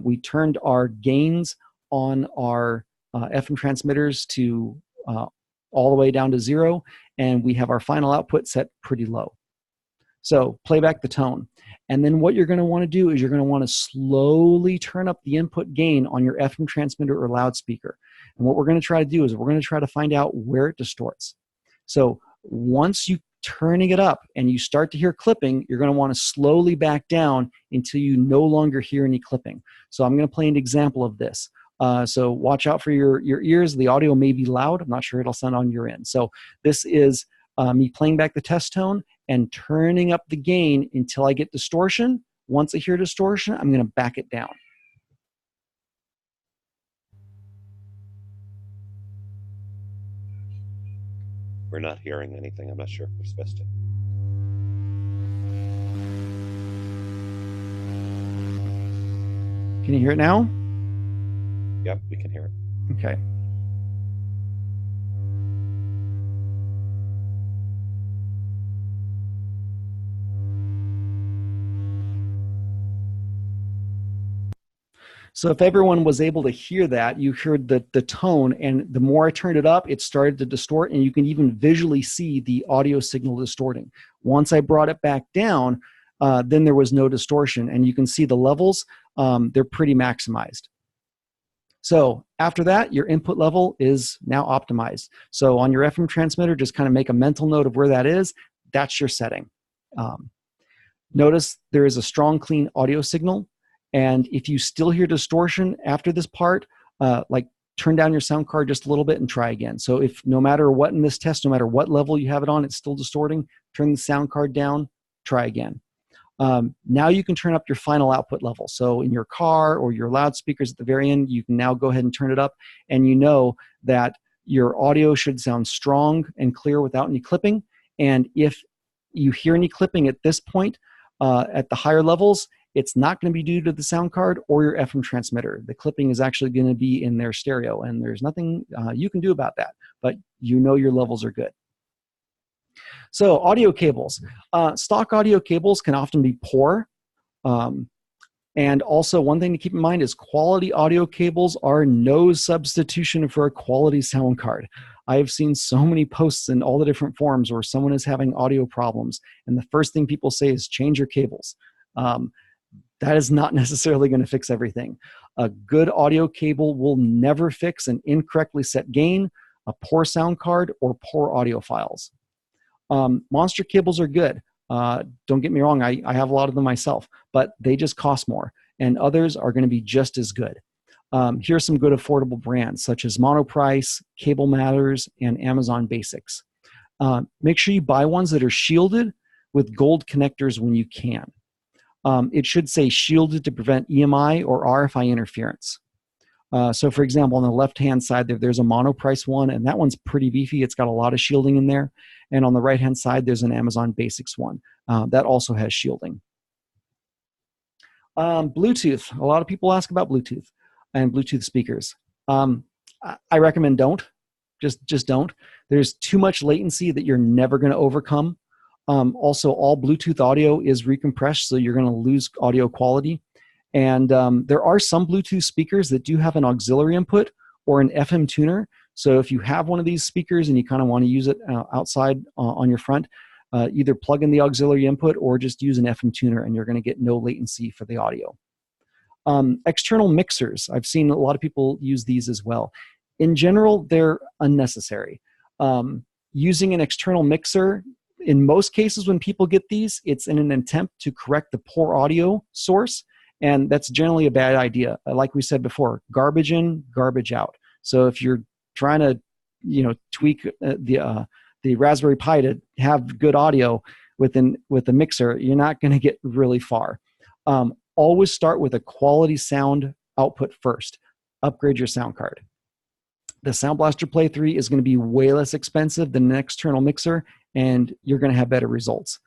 We turned our gains on our FM transmitters to all the way down to 0, and we have our final output set pretty low. So play back the tone. And then what you're going to want to do is you're going to want to slowly turn up the input gain on your FM transmitter or loudspeaker. And what we're going to try to do is we're going to try to find out where it distorts. So once you turning it up and you start to hear clipping, you're going to want to slowly back down until you no longer hear any clipping. So I'm going to play an example of this. So watch out for your ears. The audio may be loud. I'm not sure it'll sound on your end. So this is me playing back the test tone and turning up the gain until I get distortion. Once I hear distortion, I'm going to back it down. We're not hearing anything. I'm not sure if we're supposed to. Can you hear it now? Yep, we can hear it. Okay. So if everyone was able to hear that, you heard the tone, and the more I turned it up, it started to distort, and you can even visually see the audio signal distorting. Once I brought it back down, then there was no distortion, and you can see the levels, they're pretty maximized. So after that, your input level is now optimized. So on your FM transmitter, just kind of make a mental note of where that is. That's your setting. Notice there is a strong, clean audio signal. And if you still hear distortion after this part, like turn down your sound card just a little bit and try again. So if no matter what in this test, no matter what level you have it on, it's still distorting, turn the sound card down, try again. Now you can turn up your final output level. So in your car or your loudspeakers at the very end, you can now go ahead and turn it up, and you know that your audio should sound strong and clear without any clipping. And if you hear any clipping at this point, at the higher levels, it's not going to be due to the sound card or your FM transmitter. The clipping is actually going to be in their stereo, and there's nothing you can do about that, but you know your levels are good. So audio cables. Stock audio cables can often be poor. And also one thing to keep in mind is quality audio cables are no substitution for a quality sound card. I have seen so many posts in all the different forums where someone is having audio problems, and the first thing people say is change your cables. That is not necessarily going to fix everything. A good audio cable will never fix an incorrectly set gain, a poor sound card, or poor audio files. Monster cables are good. Don't get me wrong, I have a lot of them myself, but they just cost more, and others are going to be just as good. Here are some good affordable brands such as Monoprice, Cable Matters, and Amazon Basics. Make sure you buy ones that are shielded with gold connectors when you can. It should say shielded to prevent EMI or RFI interference. So for example, on the left-hand side there's a Monoprice one, and that one's pretty beefy. It's got a lot of shielding in there. And on the right-hand side, there's an Amazon Basics one. That also has shielding. Bluetooth. A lot of people ask about Bluetooth and Bluetooth speakers. I recommend don't. Just don't. There's too much latency that you're never going to overcome. Also, all Bluetooth audio is recompressed, so you're going to lose audio quality. And there are some Bluetooth speakers that do have an auxiliary input or an FM tuner. So if you have one of these speakers and you kind of want to use it outside on your front, either plug in the auxiliary input or just use an FM tuner, and you're going to get no latency for the audio. External mixers. I've seen a lot of people use these as well. In general, they're unnecessary. Using an external mixer In most cases, when people get these, it's in an attempt to correct the poor audio source, and that's generally a bad idea. Like we said before, garbage in, garbage out. So if you're trying to, tweak the Raspberry Pi to have good audio with a mixer, you're not going to get really far. Always start with a quality sound output first. Upgrade your sound card. The Sound Blaster Play 3 is going to be way less expensive than an external mixer, and you're going to have better results.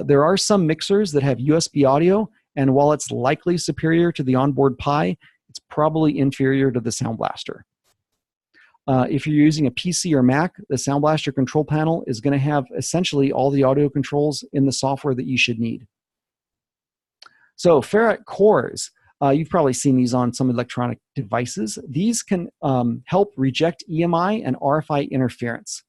There are some mixers that have USB audio, and while it's likely superior to the onboard Pi, it's probably inferior to the Sound Blaster. If you're using a PC or Mac, the Sound Blaster control panel is going to have essentially all the audio controls in the software that you should need. So ferrite cores, you've probably seen these on some electronic devices. These can help reject EMI and RFI interference.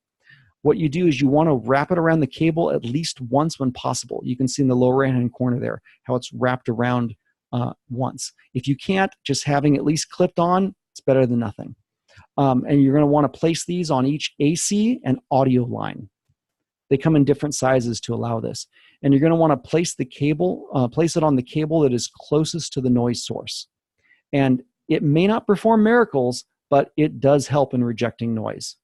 What you do is you want to wrap it around the cable at least once when possible. You can see in the lower right-hand corner there how it's wrapped around once. If you can't, just having at least clipped on, it's better than nothing. And you're going to want to place these on each AC and audio line. They come in different sizes to allow this. And you're going to want to place the cable, place it on the cable that is closest to the noise source. And it may not perform miracles, but it does help in rejecting noise.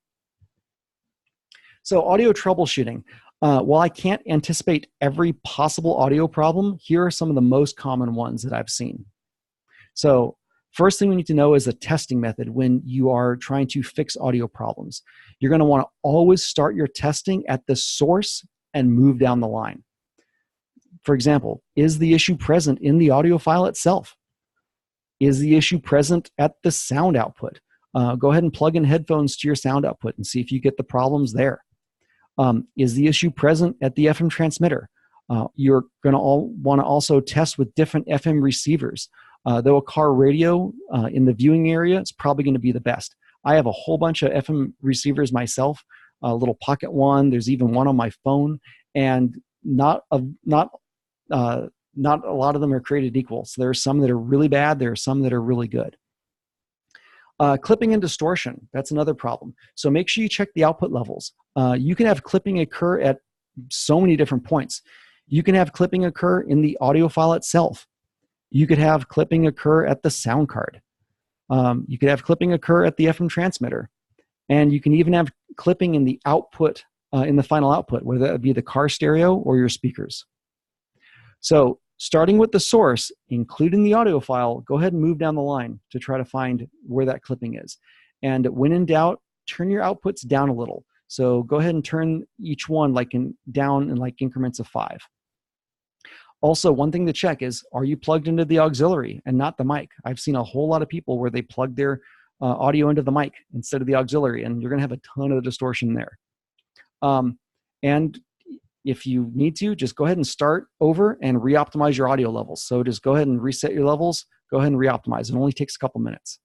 So audio troubleshooting. While I can't anticipate every possible audio problem, here are some of the most common ones that I've seen. So first thing we need to know is a testing method when you are trying to fix audio problems. You're going to want to always start your testing at the source and move down the line. For example, is the issue present in the audio file itself? Is the issue present at the sound output? Go ahead and plug in headphones to your sound output and see if you get the problems there. Is the issue present at the FM transmitter? You're going to want to also test with different FM receivers. Though a car radio in the viewing area is probably going to be the best. I have a whole bunch of FM receivers myself, a little pocket one. There's even one on my phone, and not a lot of them are created equal. So there are some that are really bad. There are some that are really good. Clipping and distortion, that's another problem. So make sure you check the output levels. You can have clipping occur at so many different points. You can have clipping occur in the audio file itself. You could have clipping occur at the sound card. You could have clipping occur at the FM transmitter. And you can even have clipping in the output, in the final output, whether that be the car stereo or your speakers. So starting with the source, including the audio file, go ahead and move down the line to try to find where that clipping is. And when in doubt, turn your outputs down a little. So go ahead and turn each one down in increments of 5. Also, one thing to check is, are you plugged into the auxiliary and not the mic? I've seen a whole lot of people where they plug their audio into the mic instead of the auxiliary, and you're going to have a ton of distortion there. And if you need to, just go ahead and start over and re-optimize your audio levels. So just go ahead and reset your levels, go ahead and re-optimize. It only takes a couple minutes.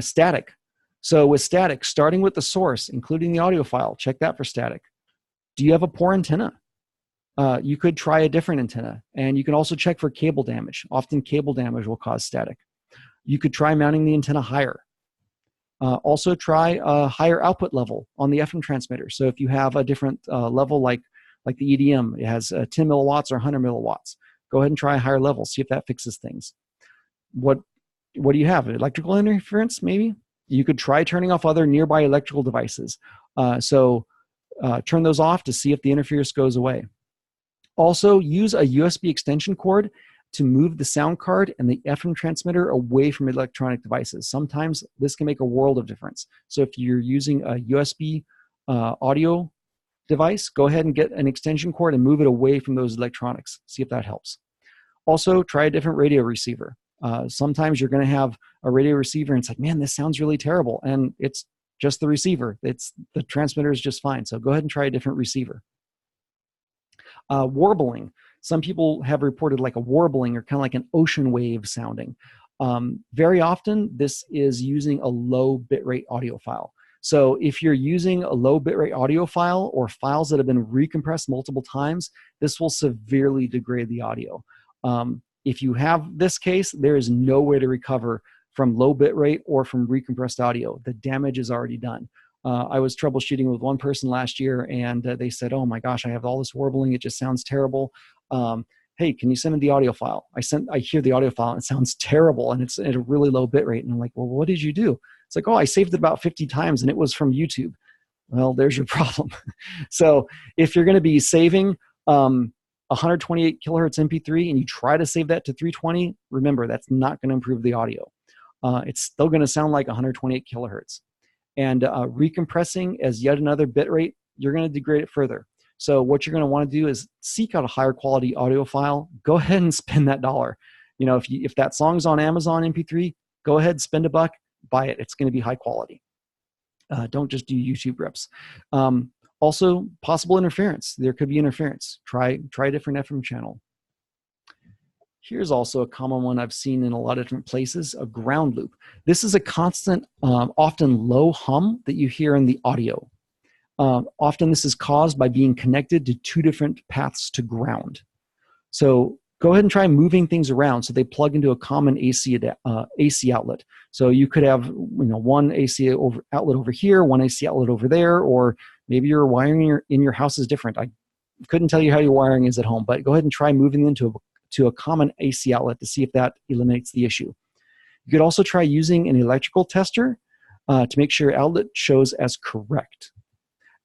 Static. So with static, starting with the source, including the audio file, check that for static. Do you have a poor antenna? You could try a different antenna, and you can also check for cable damage. Often cable damage will cause static. You could try mounting the antenna higher. Also try a higher output level on the FM transmitter. So if you have a different level like the EDM, it has 10 milliwatts or 100 milliwatts, go ahead and try a higher level, see if that fixes things. What do you have? Electrical interference, maybe? You could try turning off other nearby electrical devices. Turn those off to see if the interference goes away. Also, use a USB extension cord to move the sound card and the FM transmitter away from electronic devices. Sometimes this can make a world of difference. So if you're using a USB audio device, go ahead and get an extension cord and move it away from those electronics. See if that helps. Also, try a different radio receiver. Sometimes you're going to have a radio receiver and it's like, man, this sounds really terrible. And it's just the receiver. The transmitter is just fine. So go ahead and try a different receiver. Warbling. Some people have reported like a warbling or kind of like an ocean wave sounding. Very often, this is using a low bitrate audio file. So if you're using a low bitrate audio file or files that have been recompressed multiple times, this will severely degrade the audio. If you have this case, there is no way to recover from low bitrate or from recompressed audio. The damage is already done. I was troubleshooting with one person last year, and they said, "Oh my gosh, I have all this warbling. It just sounds terrible. Hey, can you send me the audio file?" I hear the audio file, and it sounds terrible, and it's at a really low bit rate. And I'm like, "Well, what did you do?" It's like, "Oh, I saved it about 50 times, and it was from YouTube." Well, there's your problem. So if you're going to be saving 128 kilohertz MP3 and you try to save that to 320, remember, that's not going to improve the audio. It's still going to sound like 128 kilohertz. And recompressing as yet another bit rate, you're going to degrade it further. So what you're going to want to do is seek out a higher quality audio file. Go ahead and spend that dollar. You know, if that song's on Amazon MP3, go ahead, spend $1, buy it. It's going to be high quality. Don't just do YouTube rips. Also, possible interference. There could be interference. Try a different FM channel. Here's also a common one I've seen in a lot of different places, a ground loop. This is a constant, often low hum that you hear in the audio. Often this is caused by being connected to 2 different paths to ground. So go ahead and try moving things around so they plug into a common AC outlet. So you could have one AC outlet over here, one AC outlet over there, or maybe your wiring in your house is different. I couldn't tell you how your wiring is at home, but go ahead and try moving them to a common AC outlet to see if that eliminates the issue. You could also try using an electrical tester to make sure your outlet shows as correct.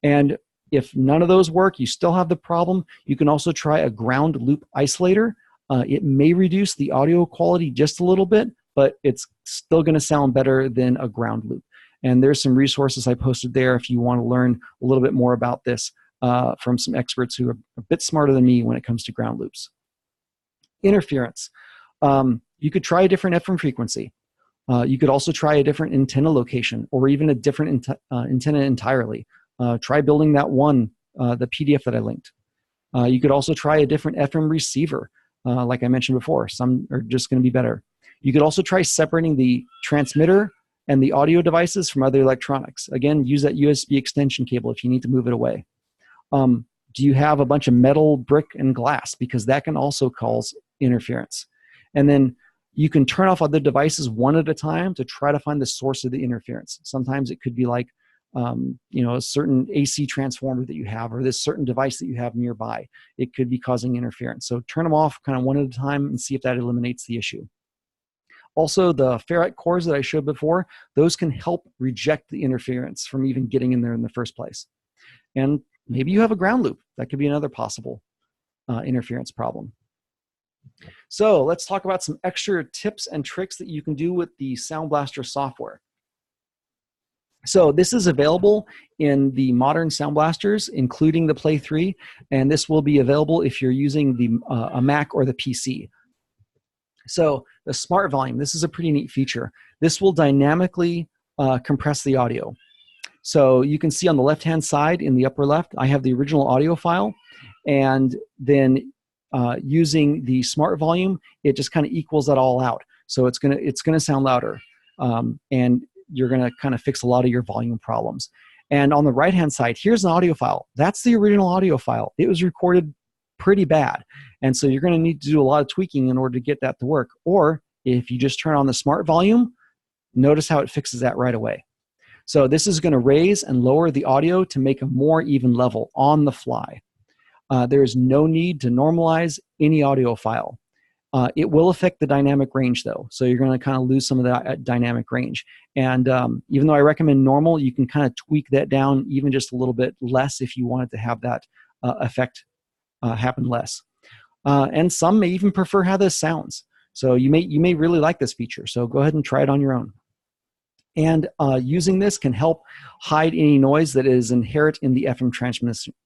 And if none of those work, you still have the problem, you can also try a ground loop isolator. It may reduce the audio quality just a little bit, but it's still going to sound better than a ground loop. And there's some resources I posted there if you want to learn a little bit more about this from some experts who are a bit smarter than me when it comes to ground loops. Interference. You could try a different FM frequency. You could also try a different antenna location or even a different antenna entirely. Try building that one, the PDF that I linked. You could also try a different FM receiver. Like I mentioned before, some are just going to be better. You could also try separating the transmitter and the audio devices from other electronics. Again, use that USB extension cable if you need to move it away. Do you have a bunch of metal, brick, and glass? Because that can also cause interference. And then you can turn off other devices one at a time to try to find the source of the interference. Sometimes it could be like a certain AC transformer that you have or this certain device that you have nearby. It could be causing interference. So turn them off kind of one at a time and see if that eliminates the issue. Also, the ferrite cores that I showed before, those can help reject the interference from even getting in there in the first place. And maybe you have a ground loop. That could be another possible interference problem. So let's talk about some extra tips and tricks that you can do with the Sound Blaster software. So this is available in the modern Sound Blasters, including the Play 3, and this will be available if you're using a Mac or the PC. So the Smart Volume, this is a pretty neat feature. This will dynamically compress the audio. So you can see on the left-hand side in the upper left, I have the original audio file, and then using the Smart Volume, it just kind of equals that all out. So it's gonna sound louder, and you're gonna kind of fix a lot of your volume problems. And on the right-hand side, here's an audio file. That's the original audio file. It was recorded pretty bad, and so you're gonna need to do a lot of tweaking in order to get that to work. Or if you just turn on the Smart Volume, notice how it fixes that right away. So this is gonna raise and lower the audio to make a more even level on the fly. There is no need to normalize any audio file. It will affect the dynamic range though, so you're going to kind of lose some of that dynamic range. And even though I recommend normal, you can kind of tweak that down even just a little bit less if you wanted to have that effect happen less. And some may even prefer how this sounds. So you may really like this feature, so go ahead and try it on your own. And using this can help hide any noise that is inherent in the FM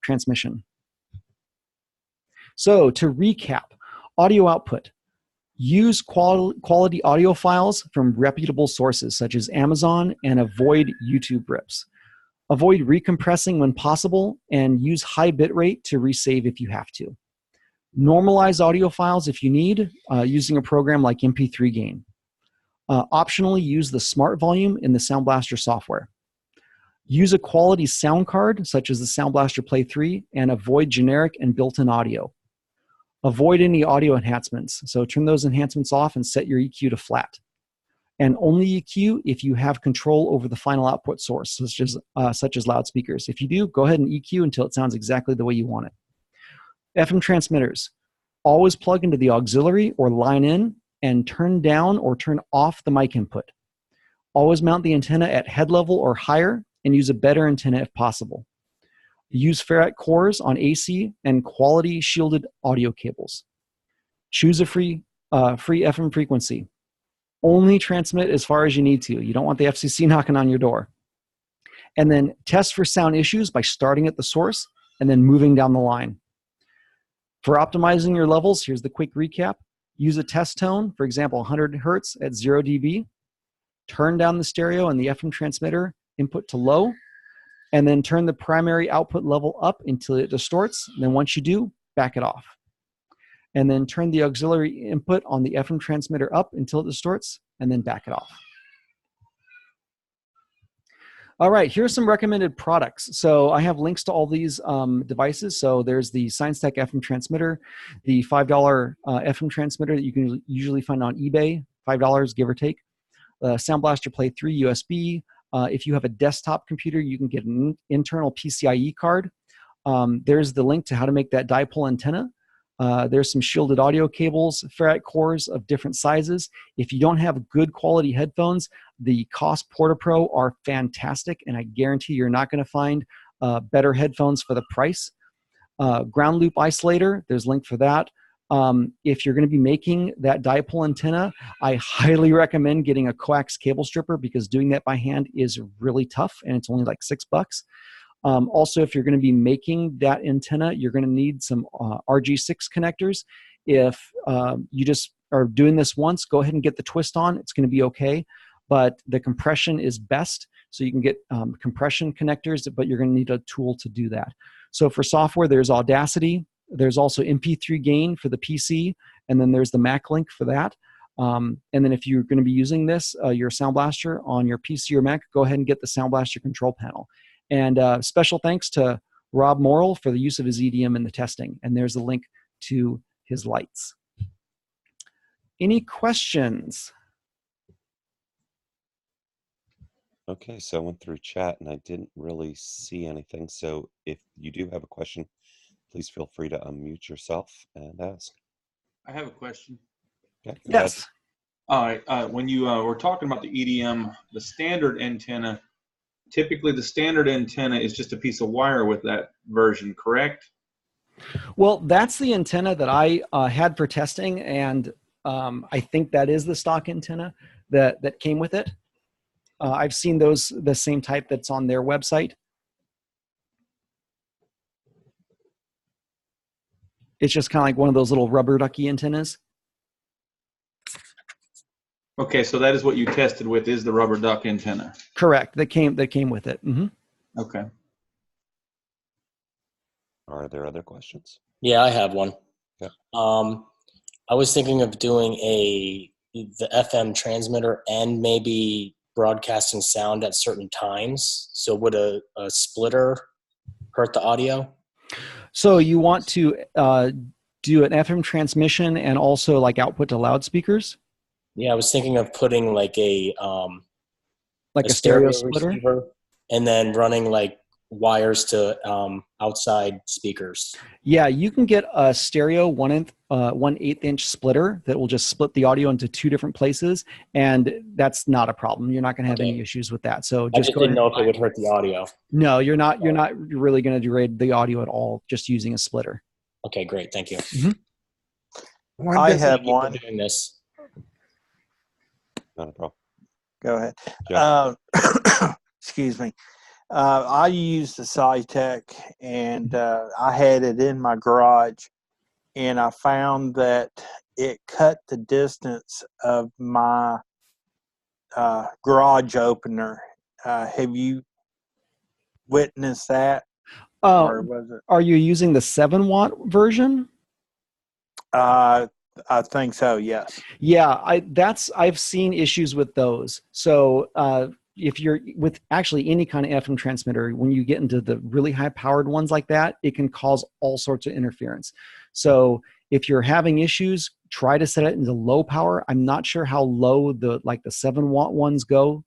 transmission. So to recap, audio output. Use quality audio files from reputable sources such as Amazon and avoid YouTube rips. Avoid recompressing when possible and use high bitrate to resave if you have to. Normalize audio files if you need using a program like MP3 Gain. Optionally use the Smart Volume in the Sound Blaster software. Use a quality sound card such as the Sound Blaster Play 3 and avoid generic and built-in audio. Avoid any audio enhancements, so turn those enhancements off and set your EQ to flat. and only EQ if you have control over the final output source, such as loudspeakers. If you do, go ahead and EQ until it sounds exactly the way you want it. FM transmitters, always plug into the auxiliary or line in and turn down or turn off the mic input. Always mount the antenna at head level or higher and use a better antenna if possible. Use ferrite cores on AC and quality shielded audio cables. Choose a free FM frequency. Only transmit as far as you need to. You don't want the FCC knocking on your door. And then test for sound issues by starting at the source and then moving down the line. For optimizing your levels, here's the quick recap. Use a test tone, for example, 100 hertz at 0 dB. Turn down the stereo and the FM transmitter input to low, and then turn the primary output level up until it distorts. And then once you do, back it off. And then turn the auxiliary input on the FM transmitter up until it distorts, and then back it off. All right, here's some recommended products. So I have links to all these devices. So there's the ScienceTech FM transmitter, the $5 FM transmitter that you can usually find on eBay, $5 give or take. Sound Blaster Play 3 USB. If you have a desktop computer, you can get an internal PCIe card. There's the link to how to make that dipole antenna. There's some shielded audio cables, ferrite cores of different sizes. If you don't have good quality headphones, the Koss PortaPro are fantastic, and I guarantee you're not going to find better headphones for the price. Ground loop isolator, there's a link for that. If you're going to be making that dipole antenna, I highly recommend getting a coax cable stripper because doing that by hand is really tough, and it's only like $6. Also, if you're going to be making that antenna, you're going to need some RG6 connectors. If you just are doing this once, go ahead and get the twist on. It's going to be okay, but the compression is best. So you can get compression connectors, but you're going to need a tool to do that. So for software, there's Audacity. There's also MP3 gain for the PC, and then there's the Mac link for that. And then if you're going to be using this, your Sound Blaster on your PC or Mac, go ahead and get the Sound Blaster control panel. And special thanks to Rob Morrill for the use of his EDM in the testing. And there's a link to his lights. Any questions? Okay, so I went through chat and I didn't really see anything. So if you do have a question, please feel free to unmute yourself and ask. I have a question. Okay, Yes. All right. When you were talking about the EDM, the standard antenna, typically the standard antenna is just a piece of wire with that version, correct? Well, that's the antenna that I had for testing, and I think that is the stock antenna that came with it. I've seen those, the same type that's on their website. It's just kind of like one of those little rubber ducky antennas. Okay, so that is what you tested with, is the rubber duck antenna. Correct. That came with it. Mm-hmm. Okay. Are there other questions? Yeah, I have one. Yeah. I was thinking of doing the FM transmitter and maybe broadcasting sound at certain times. So would a splitter hurt the audio? So you want to do an FM transmission and also like output to loudspeakers? Yeah, I was thinking of putting like a stereo splitter, receiver and then running like wires to outside speakers. Yeah, you can get a stereo 1/8 inch splitter that will just split the audio into two different places, and that's not a problem. You're not going to have any issues with that. So I just didn't know if it would hurt the audio. No, you're not really going to degrade the audio at all just using a splitter. Okay, great. Thank you. Mm-hmm. I have one. Doing this. Not a problem. Go ahead. Yeah. Excuse me. I used the SciTech, and I had it in my garage, and I found that it cut the distance of my garage opener. Have you witnessed that? Or was it? Are you using the 7-watt version? I think so, yes. Yeah, I've seen issues with those. So if you're with actually any kind of FM transmitter, when you get into the really high powered ones like that, it can cause all sorts of interference. So if you're having issues, try to set it into low power. I'm not sure how low the 7-watt ones go.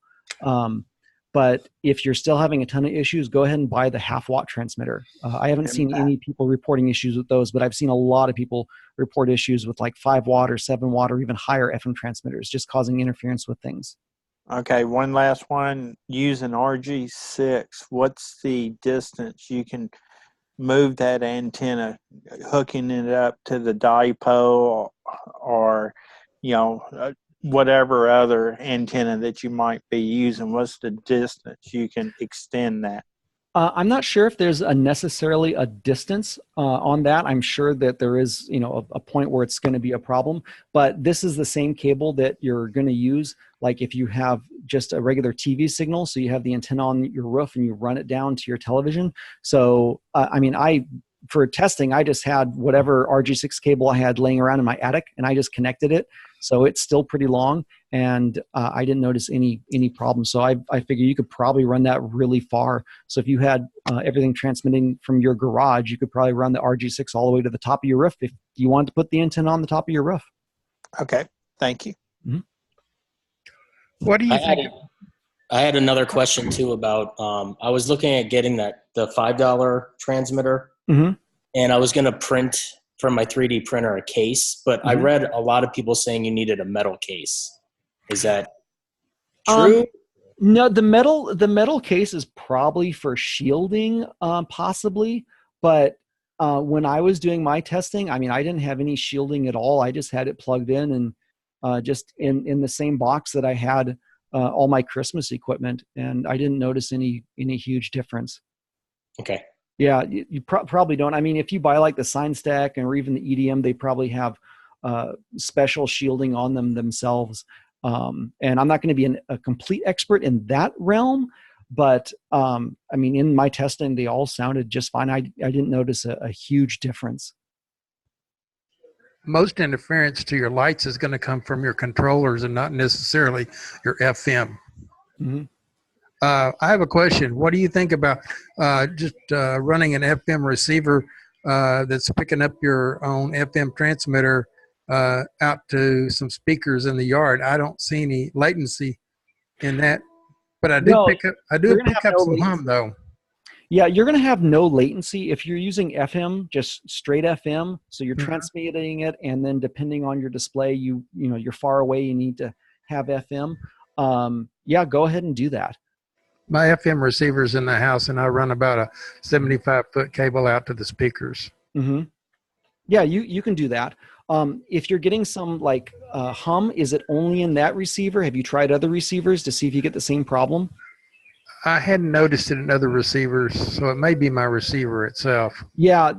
But if you're still having a ton of issues, go ahead and buy the half-watt transmitter. I haven't seen any people reporting issues with those, but I've seen a lot of people report issues with like 5-watt or 7-watt or even higher FM transmitters, just causing interference with things. Okay, one last one. Using RG6, what's the distance you can move that antenna, hooking it up to the dipole or whatever other antenna that you might be using? What's the distance you can extend that? I'm not sure if there's necessarily a distance on that. I'm sure that there is, a point where it's going to be a problem. But this is the same cable that you're going to use, like if you have just a regular TV signal. So you have the antenna on your roof and you run it down to your television. So, for testing, I just had whatever RG6 cable I had laying around in my attic, and I just connected it. So it's still pretty long, and I didn't notice any problems. So I figure you could probably run that really far. So if you had everything transmitting from your garage, you could probably run the RG6 all the way to the top of your roof if you wanted to put the antenna on the top of your roof. Okay, thank you. Mm-hmm. What do you think? I had another question too about, I was looking at getting the $5 transmitter, mm-hmm. and I was going to print from my 3D printer a case, but mm-hmm. I read a lot of people saying you needed a metal case. Is that true? No, the metal case is probably for shielding, possibly. But when I was doing my testing, I didn't have any shielding at all. I just had it plugged in and just in the same box that I had all my Christmas equipment, and I didn't notice any huge difference. Okay. Yeah, you probably don't. If you buy like the Sign Stack or even the EDM, they probably have special shielding on them themselves. And I'm not going to be a complete expert in that realm, but in my testing, they all sounded just fine. I didn't notice a huge difference. Most interference to your lights is going to come from your controllers and not necessarily your FM. Mm-hmm. I have a question. What do you think about just running an FM receiver that's picking up your own FM transmitter out to some speakers in the yard? I don't see any latency in that, but I do pick up some hum though. Yeah, you're going to have no latency if you're using FM, just straight FM. So you're mm-hmm. transmitting it, and then depending on your display, you're far away. You need to have FM. Go ahead and do that. My FM receiver's in the house, and I run about a 75-foot cable out to the speakers. Mm-hmm. Yeah, you can do that. If you're getting some hum, is it only in that receiver? Have you tried other receivers to see if you get the same problem? I hadn't noticed it in other receivers, so it may be my receiver itself. Yeah,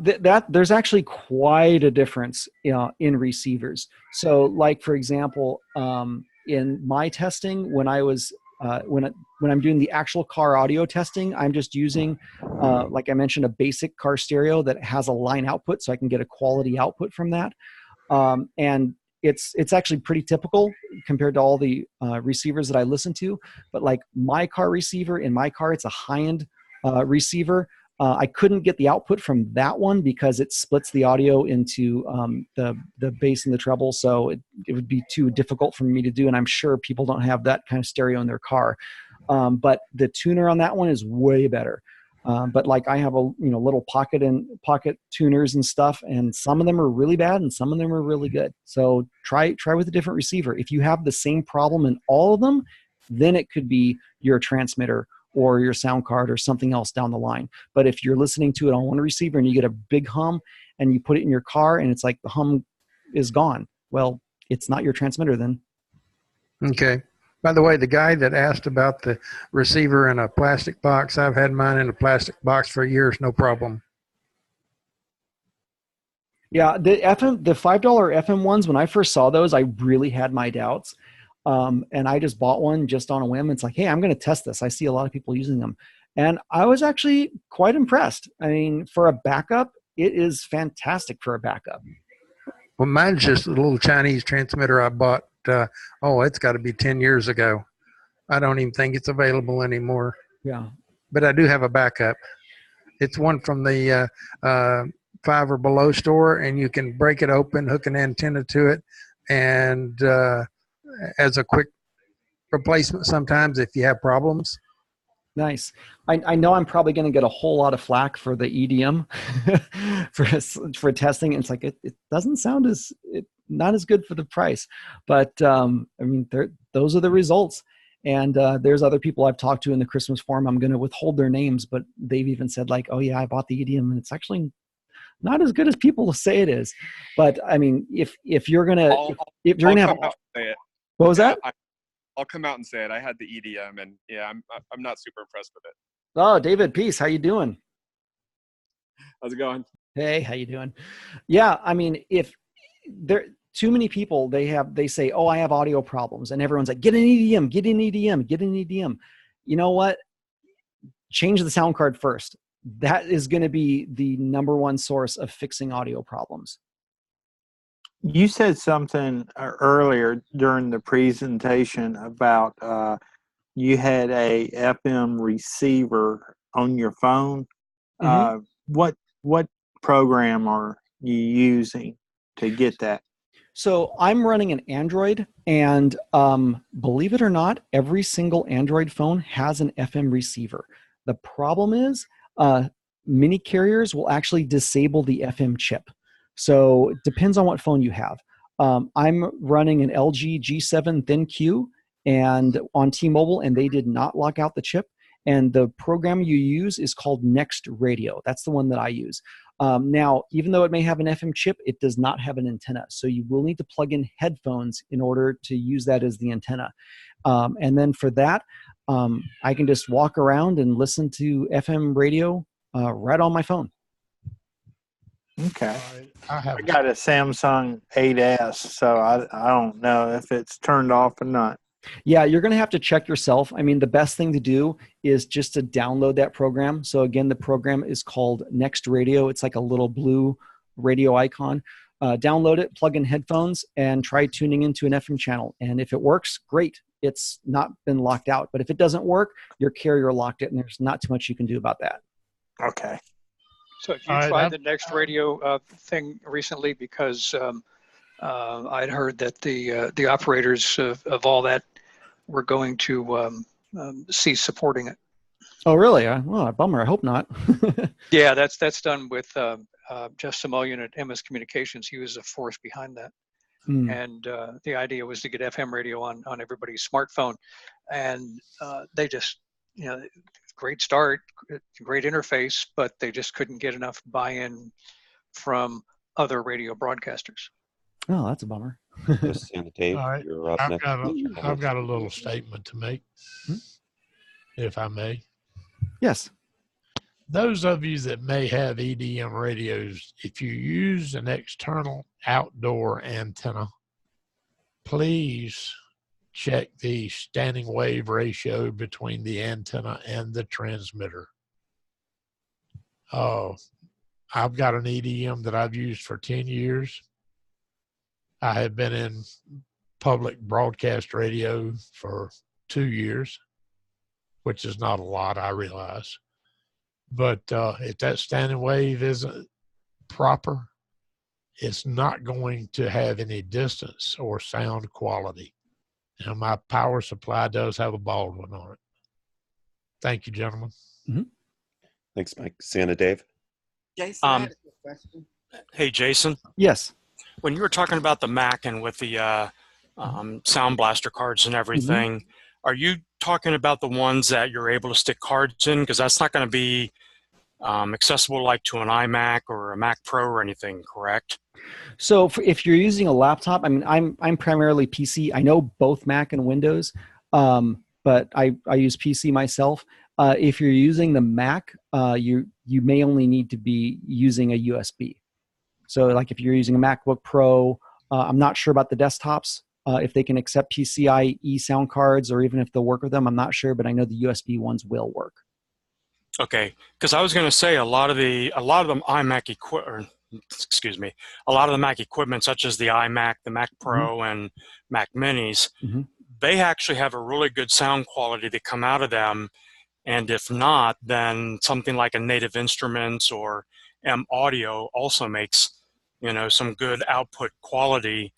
there's actually quite a difference in receivers. So, like for example, in my testing, when I was when I'm doing the actual car audio testing, I'm just using, like I mentioned, a basic car stereo that has a line output, so I can get a quality output from that. And it's actually pretty typical compared to all the receivers that I listen to. But like my car receiver in my car, it's a high-end receiver. I couldn't get the output from that one because it splits the audio into the bass and the treble, so it would be too difficult for me to do, and I'm sure people don't have that kind of stereo in their car. But the tuner on that one is way better. But like I have a little pocket tuners and stuff, and some of them are really bad and some of them are really good. So try with a different receiver. If you have the same problem in all of them, then it could be your transmitter or your sound card or something else down the line. But if you're listening to it on one receiver and you get a big hum and you put it in your car and it's like the hum is gone, well, it's not your transmitter then. Okay. By the way, the guy that asked about the receiver in a plastic box, I've had mine in a plastic box for years, no problem. Yeah, the $5 FM ones, when I first saw those, I really had my doubts. And I just bought one just on a whim. It's like, hey, I'm going to test this. I see a lot of people using them. And I was actually quite impressed. For a backup, it is fantastic for a backup. Well, mine's just a little Chinese transmitter I bought. It's got to be 10 years ago. I don't even think it's available anymore. Yeah. But I do have a backup. It's one from the 5 or below store, and you can break it open, hook an antenna to it, and as a quick replacement sometimes if you have problems. Nice. I know I'm probably going to get a whole lot of flack for the EDM for testing. It's like it doesn't sound not as good for the price, but I mean those are the results. And there's other people I've talked to in the Christmas forum. I'm going to withhold their names, but they've even said like, "Oh yeah, I bought the EDM, and it's actually not as good as people say it is." But I mean, if you're gonna if you're gonna have, what was that? I'll come out and say it. I had the EDM, and yeah, I'm not super impressed with it. Oh, David, peace. How you doing? How's it going? Hey, how you doing? Yeah, I mean, if there too many people, they say, "Oh, I have audio problems," and everyone's like, "Get an EDM, get an EDM, get an EDM." You know what? Change the sound card first. That is going to be the number one source of fixing audio problems. You said something earlier during the presentation about you had a FM receiver on your phone. Mm-hmm. What program are you using to get that? So I'm running an Android, and believe it or not, every single Android phone has an FM receiver. The problem is many carriers will actually disable the FM chip. So it depends on what phone you have. I'm running an LG G7 Thin Q and on T-Mobile, and they did not lock out the chip. And the program you use is called Next Radio. That's the one that I use. Now, even though it may have an FM chip, it does not have an antenna. So you will need to plug in headphones in order to use that as the antenna. And then for that, I can just walk around and listen to FM radio right on my phone. Okay. I I got a Samsung 8S, so I don't know if it's turned off or not. Yeah, you're going to have to check yourself. I mean, the best thing to do is just to download that program. So again, the program is called Next Radio. It's like a little blue radio icon. Download it, plug in headphones, and try tuning into an FM channel. And if it works, great. It's not been locked out. But if it doesn't work, your carrier locked it, and there's not too much you can do about that. Okay. So have you tried the Next Radio thing recently? Because I'd heard that the operators of all that were going to cease supporting it. Oh, really? Well, bummer. I hope not. Yeah, that's done with Jeff Samoyan at MS Communications. He was the force behind that. And the idea was to get FM radio on everybody's smartphone. And they just, great start, great interface, but they just couldn't get enough buy-in from other radio broadcasters. Oh, that's a bummer. Dave, All right. you're up next. I've got a little statement to make, if I may. Yes. Those of you that may have EDM radios, if you use an external outdoor antenna, please check the standing wave ratio between the antenna and the transmitter. I've got an EDM that I've used for 10 years. I have been in public broadcast radio for 2 years, which is not a lot, I realize. But if that standing wave isn't proper, it's not going to have any distance or sound quality. And my power supply does have a Baldwin on it. Thank you, gentlemen. Mm-hmm. Thanks, Mike. Santa Dave. Jason, I had a quick question. Hey, Jason. Yes. When you were talking about the Mac and with the Sound Blaster cards and everything, are you talking about the ones that you're able to stick cards in? Because that's not going to be accessible like to an iMac or a Mac Pro or anything, correct? So if you're using a laptop, I mean, I'm primarily PC. I know both Mac and Windows, but I use PC myself. If you're using the Mac, you may only need to be using a USB. So like if you're using a MacBook Pro, I'm not sure about the desktops, if they can accept PCIe sound cards or even if they'll work with them. I'm not sure, but I know the USB ones will work. Okay, because I was going to say a lot of the iMac equipment, a lot of the Mac equipment, such as the iMac, the Mac Pro, and Mac Minis, they actually have a really good sound quality that come out of them. And if not, then something like a Native Instruments or audio also makes, some good output quality.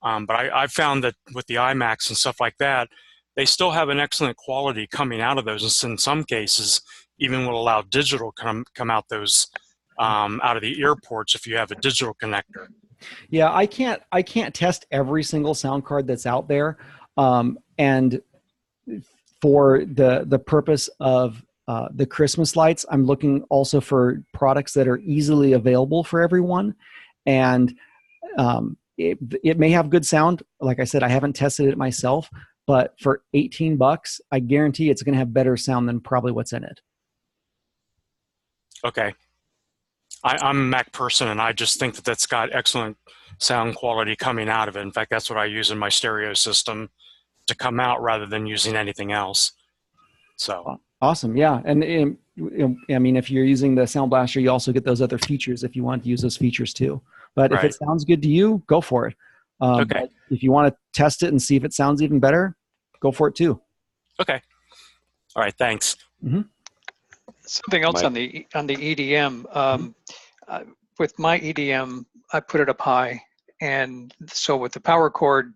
But I found that with the iMacs and stuff like that, they still have an excellent quality coming out of those. And in some cases, even will allow digital come out those out of the ear ports if you have a digital connector. Yeah, I can't test every single sound card that's out there, and for the purpose of the Christmas lights, I'm looking also for products that are easily available for everyone, and it may have good sound. Like I said, I haven't tested it myself, but for $18, I guarantee it's going to have better sound than probably what's in it. Okay. I'm a Mac person, and I just think that that's got excellent sound quality coming out of it. In fact, that's what I use in my stereo system to come out rather than using anything else. So awesome. Yeah. And I mean, if you're using the Sound Blaster, you also get those other features if you want to use those features too. But if it sounds good to you, go for it. Okay. If you want to test it and see if it sounds even better, go for it too. Okay. All right. Thanks. Mm-hmm. Something else on the EDM. With my EDM, I put it up high, and so with the power cord,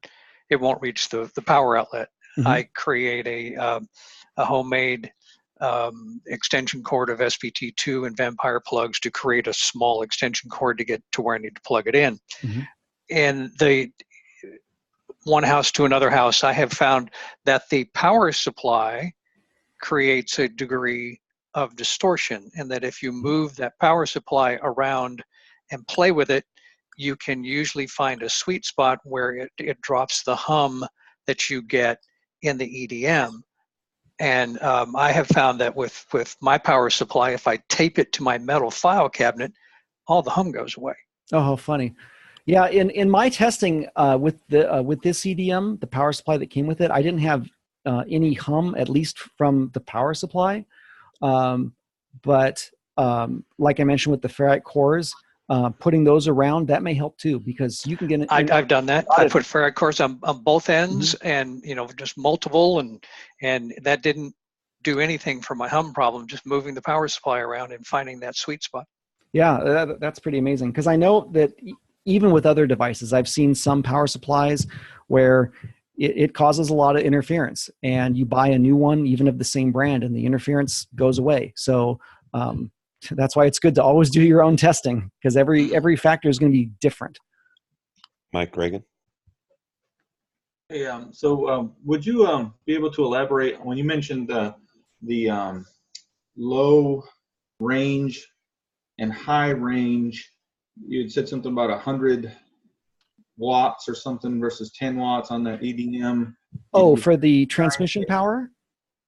it won't reach the power outlet. Mm-hmm. I create a homemade extension cord of SVT2 and Vampire plugs to create a small extension cord to get to where I need to plug it in. Mm-hmm. And the one house to another house, I have found that the power supply creates a degree of distortion, and that if you move that power supply around and play with it, you can usually find a sweet spot where it drops the hum that you get in the EDM. And I have found that with my power supply, if I tape it to my metal file cabinet, all the hum goes away. Oh, how funny. Yeah, in my testing with this EDM, the power supply that came with it, I didn't have any hum, at least from the power supply. But like I mentioned with the ferrite cores, putting those around, that may help too, because you can get it. I've done that. I put ferrite cores on both ends, and just multiple, and that didn't do anything for my hum problem. Just moving the power supply around and finding that sweet spot. Yeah, that's pretty amazing, because I know that even with other devices, I've seen some power supplies where it causes a lot of interference, and you buy a new one, even of the same brand, and the interference goes away. So that's why it's good to always do your own testing, because every factor is going to be different. Mike Reagan. Hey, so would you be able to elaborate when you mentioned the low range and high range? You had said something about 100 watts or something versus 10 watts on the EDM. Oh, for the transmission power?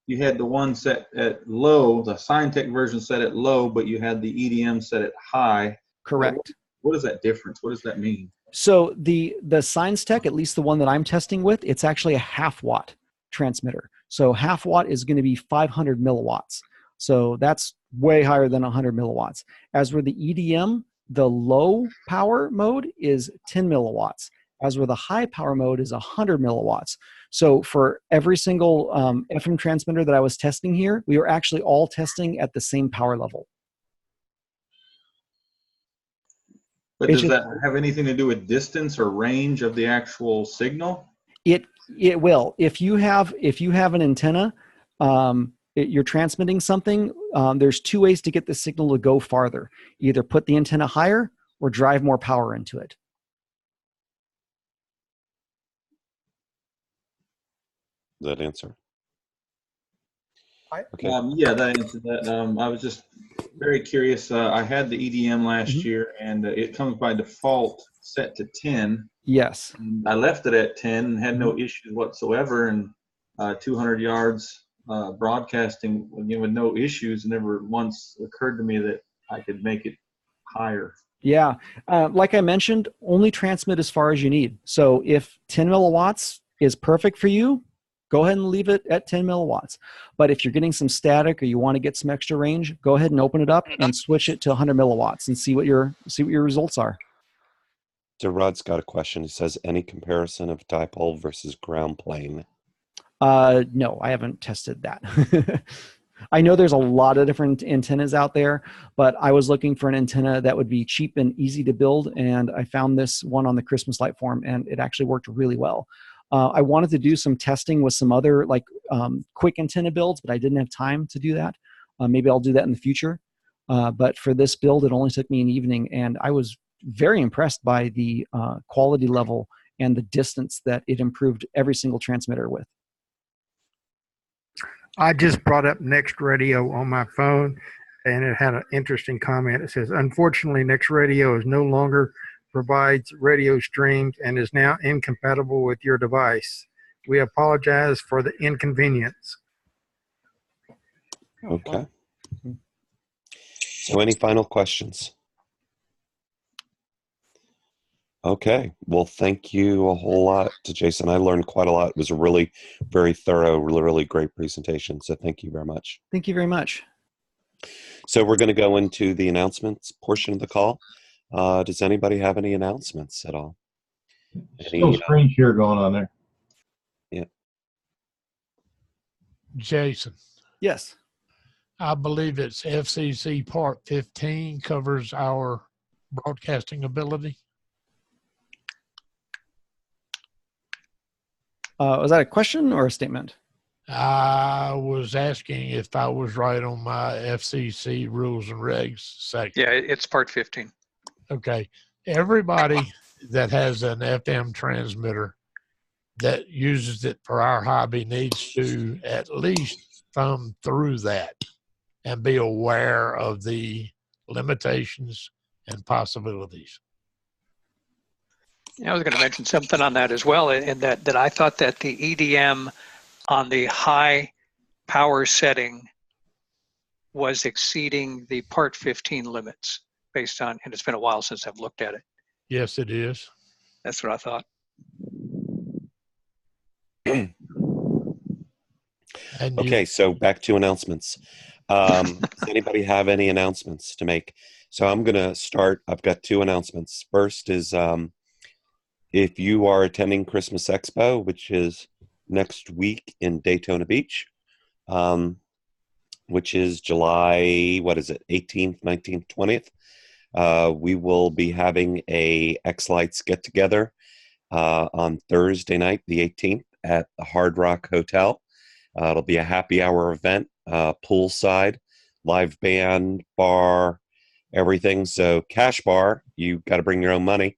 You had the one set at low, the Scientech version set at low, but you had the EDM set at high. Correct. What is that difference? What does that mean? So the Scientech, at least the one that I'm testing with, it's actually a half watt transmitter. So half watt is going to be 500 milliwatts. So that's way higher than 100 milliwatts. As for the EDM, the low power mode is 10 milliwatts. As where the high power mode is 100 milliwatts. So for every single FM transmitter that I was testing here, we were actually all testing at the same power level. But does that have anything to do with distance or range of the actual signal? It will. If you have an antenna, you're transmitting something, there's two ways to get the signal to go farther. Either put the antenna higher or drive more power into it. That answer? Okay. Yeah, that answered that. I was just very curious. I had the EDM last year, and it comes by default set to 10. Yes. And I left it at 10 and had no issues whatsoever, and 200 yards broadcasting with no issues. Never once occurred to me that I could make it higher. Yeah. Like I mentioned, only transmit as far as you need. So if 10 milliwatts is perfect for you, go ahead and leave it at 10 milliwatts. But if you're getting some static or you want to get some extra range, go ahead and open it up and switch it to 100 milliwatts and see what your results are. So Rod's got a question. He says, any comparison of dipole versus ground plane? No, I haven't tested that. I know there's a lot of different antennas out there, but I was looking for an antenna that would be cheap and easy to build, and I found this one on the Christmas light forum, and it actually worked really well. I wanted to do some testing with some other quick antenna builds, but I didn't have time to do that. Maybe I'll do that in the future. But for this build, it only took me an evening, and I was very impressed by the quality level and the distance that it improved every single transmitter with. I just brought up Next Radio on my phone, and it had an interesting comment. It says, unfortunately, Next Radio is no longer provides radio streams and is now incompatible with your device. We apologize for the inconvenience. Okay. So any final questions? Okay. Well, thank you a whole lot to Jason. I learned quite a lot. It was a really very thorough, really great presentation. So thank you very much. Thank you very much. So we're going to go into the announcements portion of the call. Does anybody have any announcements at all? Still screen share going on there. Yeah. Jason. Yes. I believe it's FCC Part 15 covers our broadcasting ability. Was that a question or a statement? I was asking if I was right on my FCC rules and regs section. Yeah, it's Part 15. Okay. Everybody that has an FM transmitter that uses it for our hobby needs to at least thumb through that and be aware of the limitations and possibilities. I was going to mention something on that as well, in that I thought that the EDM on the high power setting was exceeding the Part 15 limits based on, and it's been a while since I've looked at it. Yes, it is. That's what I thought. Okay, so back to announcements. Does anybody have any announcements to make? So I'm going to start. I've got two announcements. First is if you are attending Christmas Expo, which is next week in Daytona Beach, which is July, 18th, 19th, 20th. We will be having a X-Lights get-together on Thursday night, the 18th, at the Hard Rock Hotel. It'll be a happy hour event, poolside, live band, bar, everything. So cash bar, you got to bring your own money.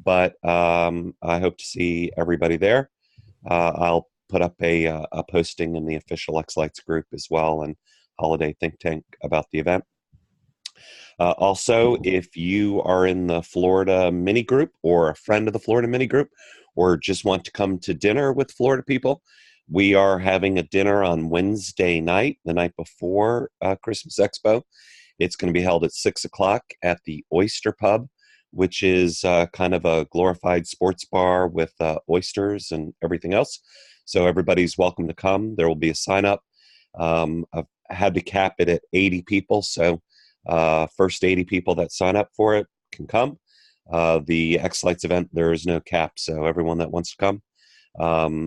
But I hope to see everybody there. I'll put up a posting in the official X-Lights group as well, and Holiday Think Tank about the event. Also, if you are in the Florida mini group or a friend of the Florida mini group, or just want to come to dinner with Florida people, we are having a dinner on Wednesday night, the night before Christmas Expo. It's going to be held at 6 o'clock at the Oyster Pub, which is kind of a glorified sports bar with oysters and everything else. So everybody's welcome to come. There will be a sign-up. I've had to cap it at 80 people, so first 80 people that sign up for it can come. The X-Lights event, there is no cap, so everyone that wants to come.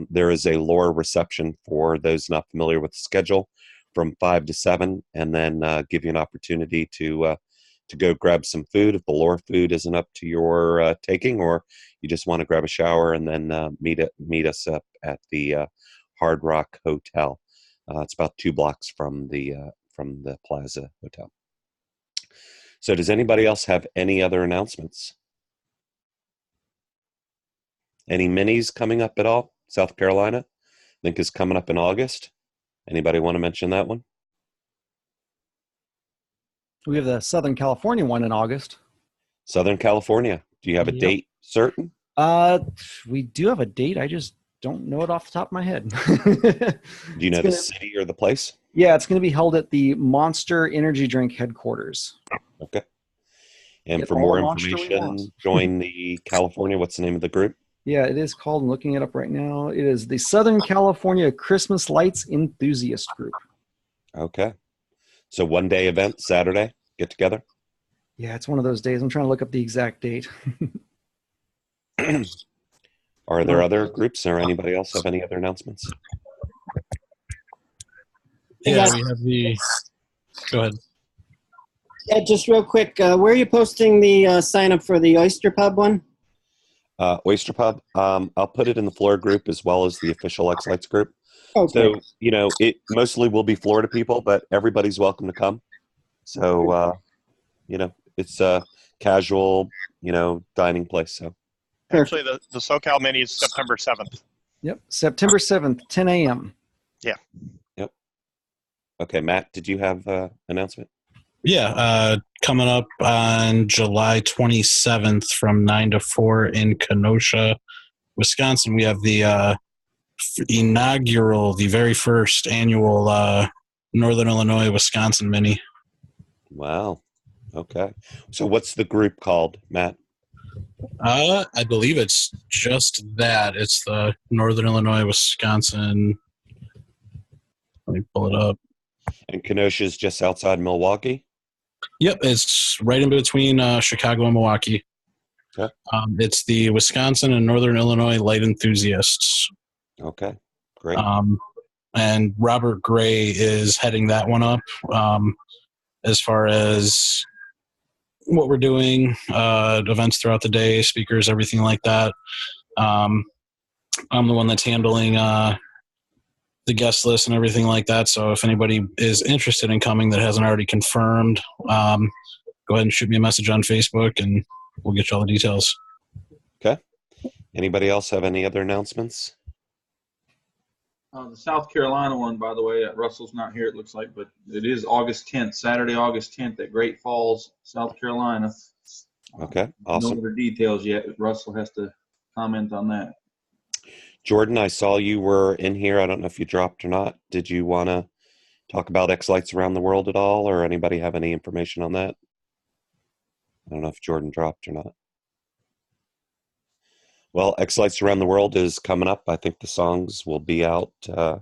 There is a lore reception for those not familiar with the schedule from 5 to 7, and then give you an opportunity to go grab some food if the lore food isn't up to your taking, or you just want to grab a shower and then meet us up at the Hard Rock Hotel. It's about 2 blocks from the Plaza Hotel. So does anybody else have any other announcements? Any minis coming up at all? South Carolina, I think, is coming up in August. Anybody want to mention that one? We have the Southern California one in August. Southern California. Do you have a date certain? We do have a date. I just don't know it off the top of my head. Do you know the city or the place? Yeah, it's going to be held at the Monster Energy Drink headquarters. Okay. And Get for all more the Monster we information, want. join the California. What's the name of the group? Yeah, it is called, I'm looking it up right now. It is the Southern California Christmas Lights Enthusiast Group. Okay. So 1-day event, Saturday, get together? Yeah, it's one of those days. I'm trying to look up the exact date. Are there other groups or anybody else have any other announcements? Yeah, we have the. Go ahead. Yeah, just real quick, where are you posting the sign up for the Oyster Pub one? Oyster Pub. I'll put it in the Florida group as well as the official X-Lights group. Okay. So, it mostly will be Florida people, but everybody's welcome to come. So, it's a casual, dining place. So, actually, the SoCal Mini is September 7th. Yep, September 7th, 10 a.m. Yeah. Yep. Okay, Matt, did you have an announcement? Yeah, coming up on July 27th from 9 to 4 in Kenosha, Wisconsin, we have the inaugural, the very first annual Northern Illinois, Wisconsin Mini. Wow. Okay. So what's the group called, Matt? I believe it's just that. It's the Northern Illinois, Wisconsin. Let me pull it up. And Kenosha's just outside Milwaukee? Yep, it's right in between Chicago and Milwaukee. Okay. It's the Wisconsin and Northern Illinois Light Enthusiasts. Okay, great. And Robert Gray is heading that one up. As far as what we're doing, events throughout the day, speakers, everything like that. I'm the one that's handling the guest list and everything like that. So if anybody is interested in coming that hasn't already confirmed, go ahead and shoot me a message on Facebook and we'll get you all the details. Okay. Anybody else have any other announcements? The South Carolina one, by the way, Russell's not here, it looks like, but it is August 10th, Saturday, August 10th at Great Falls, South Carolina. Okay, awesome. No other details yet. Russell has to comment on that. Jordan, I saw you were in here. I don't know if you dropped or not. Did you want to talk about X-Lights around the world at all, or anybody have any information on that? I don't know if Jordan dropped or not. Well, X-Lights around the world is coming up. I think the songs will be out. I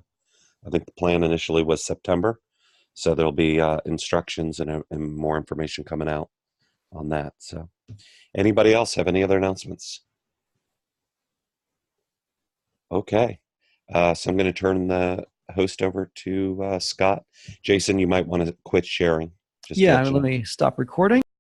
think the plan initially was September. So there'll be instructions and more information coming out on that. So anybody else have any other announcements? Okay. So I'm going to turn the host over to Scott. Jason, you might want to quit sharing. Yeah, let me stop recording.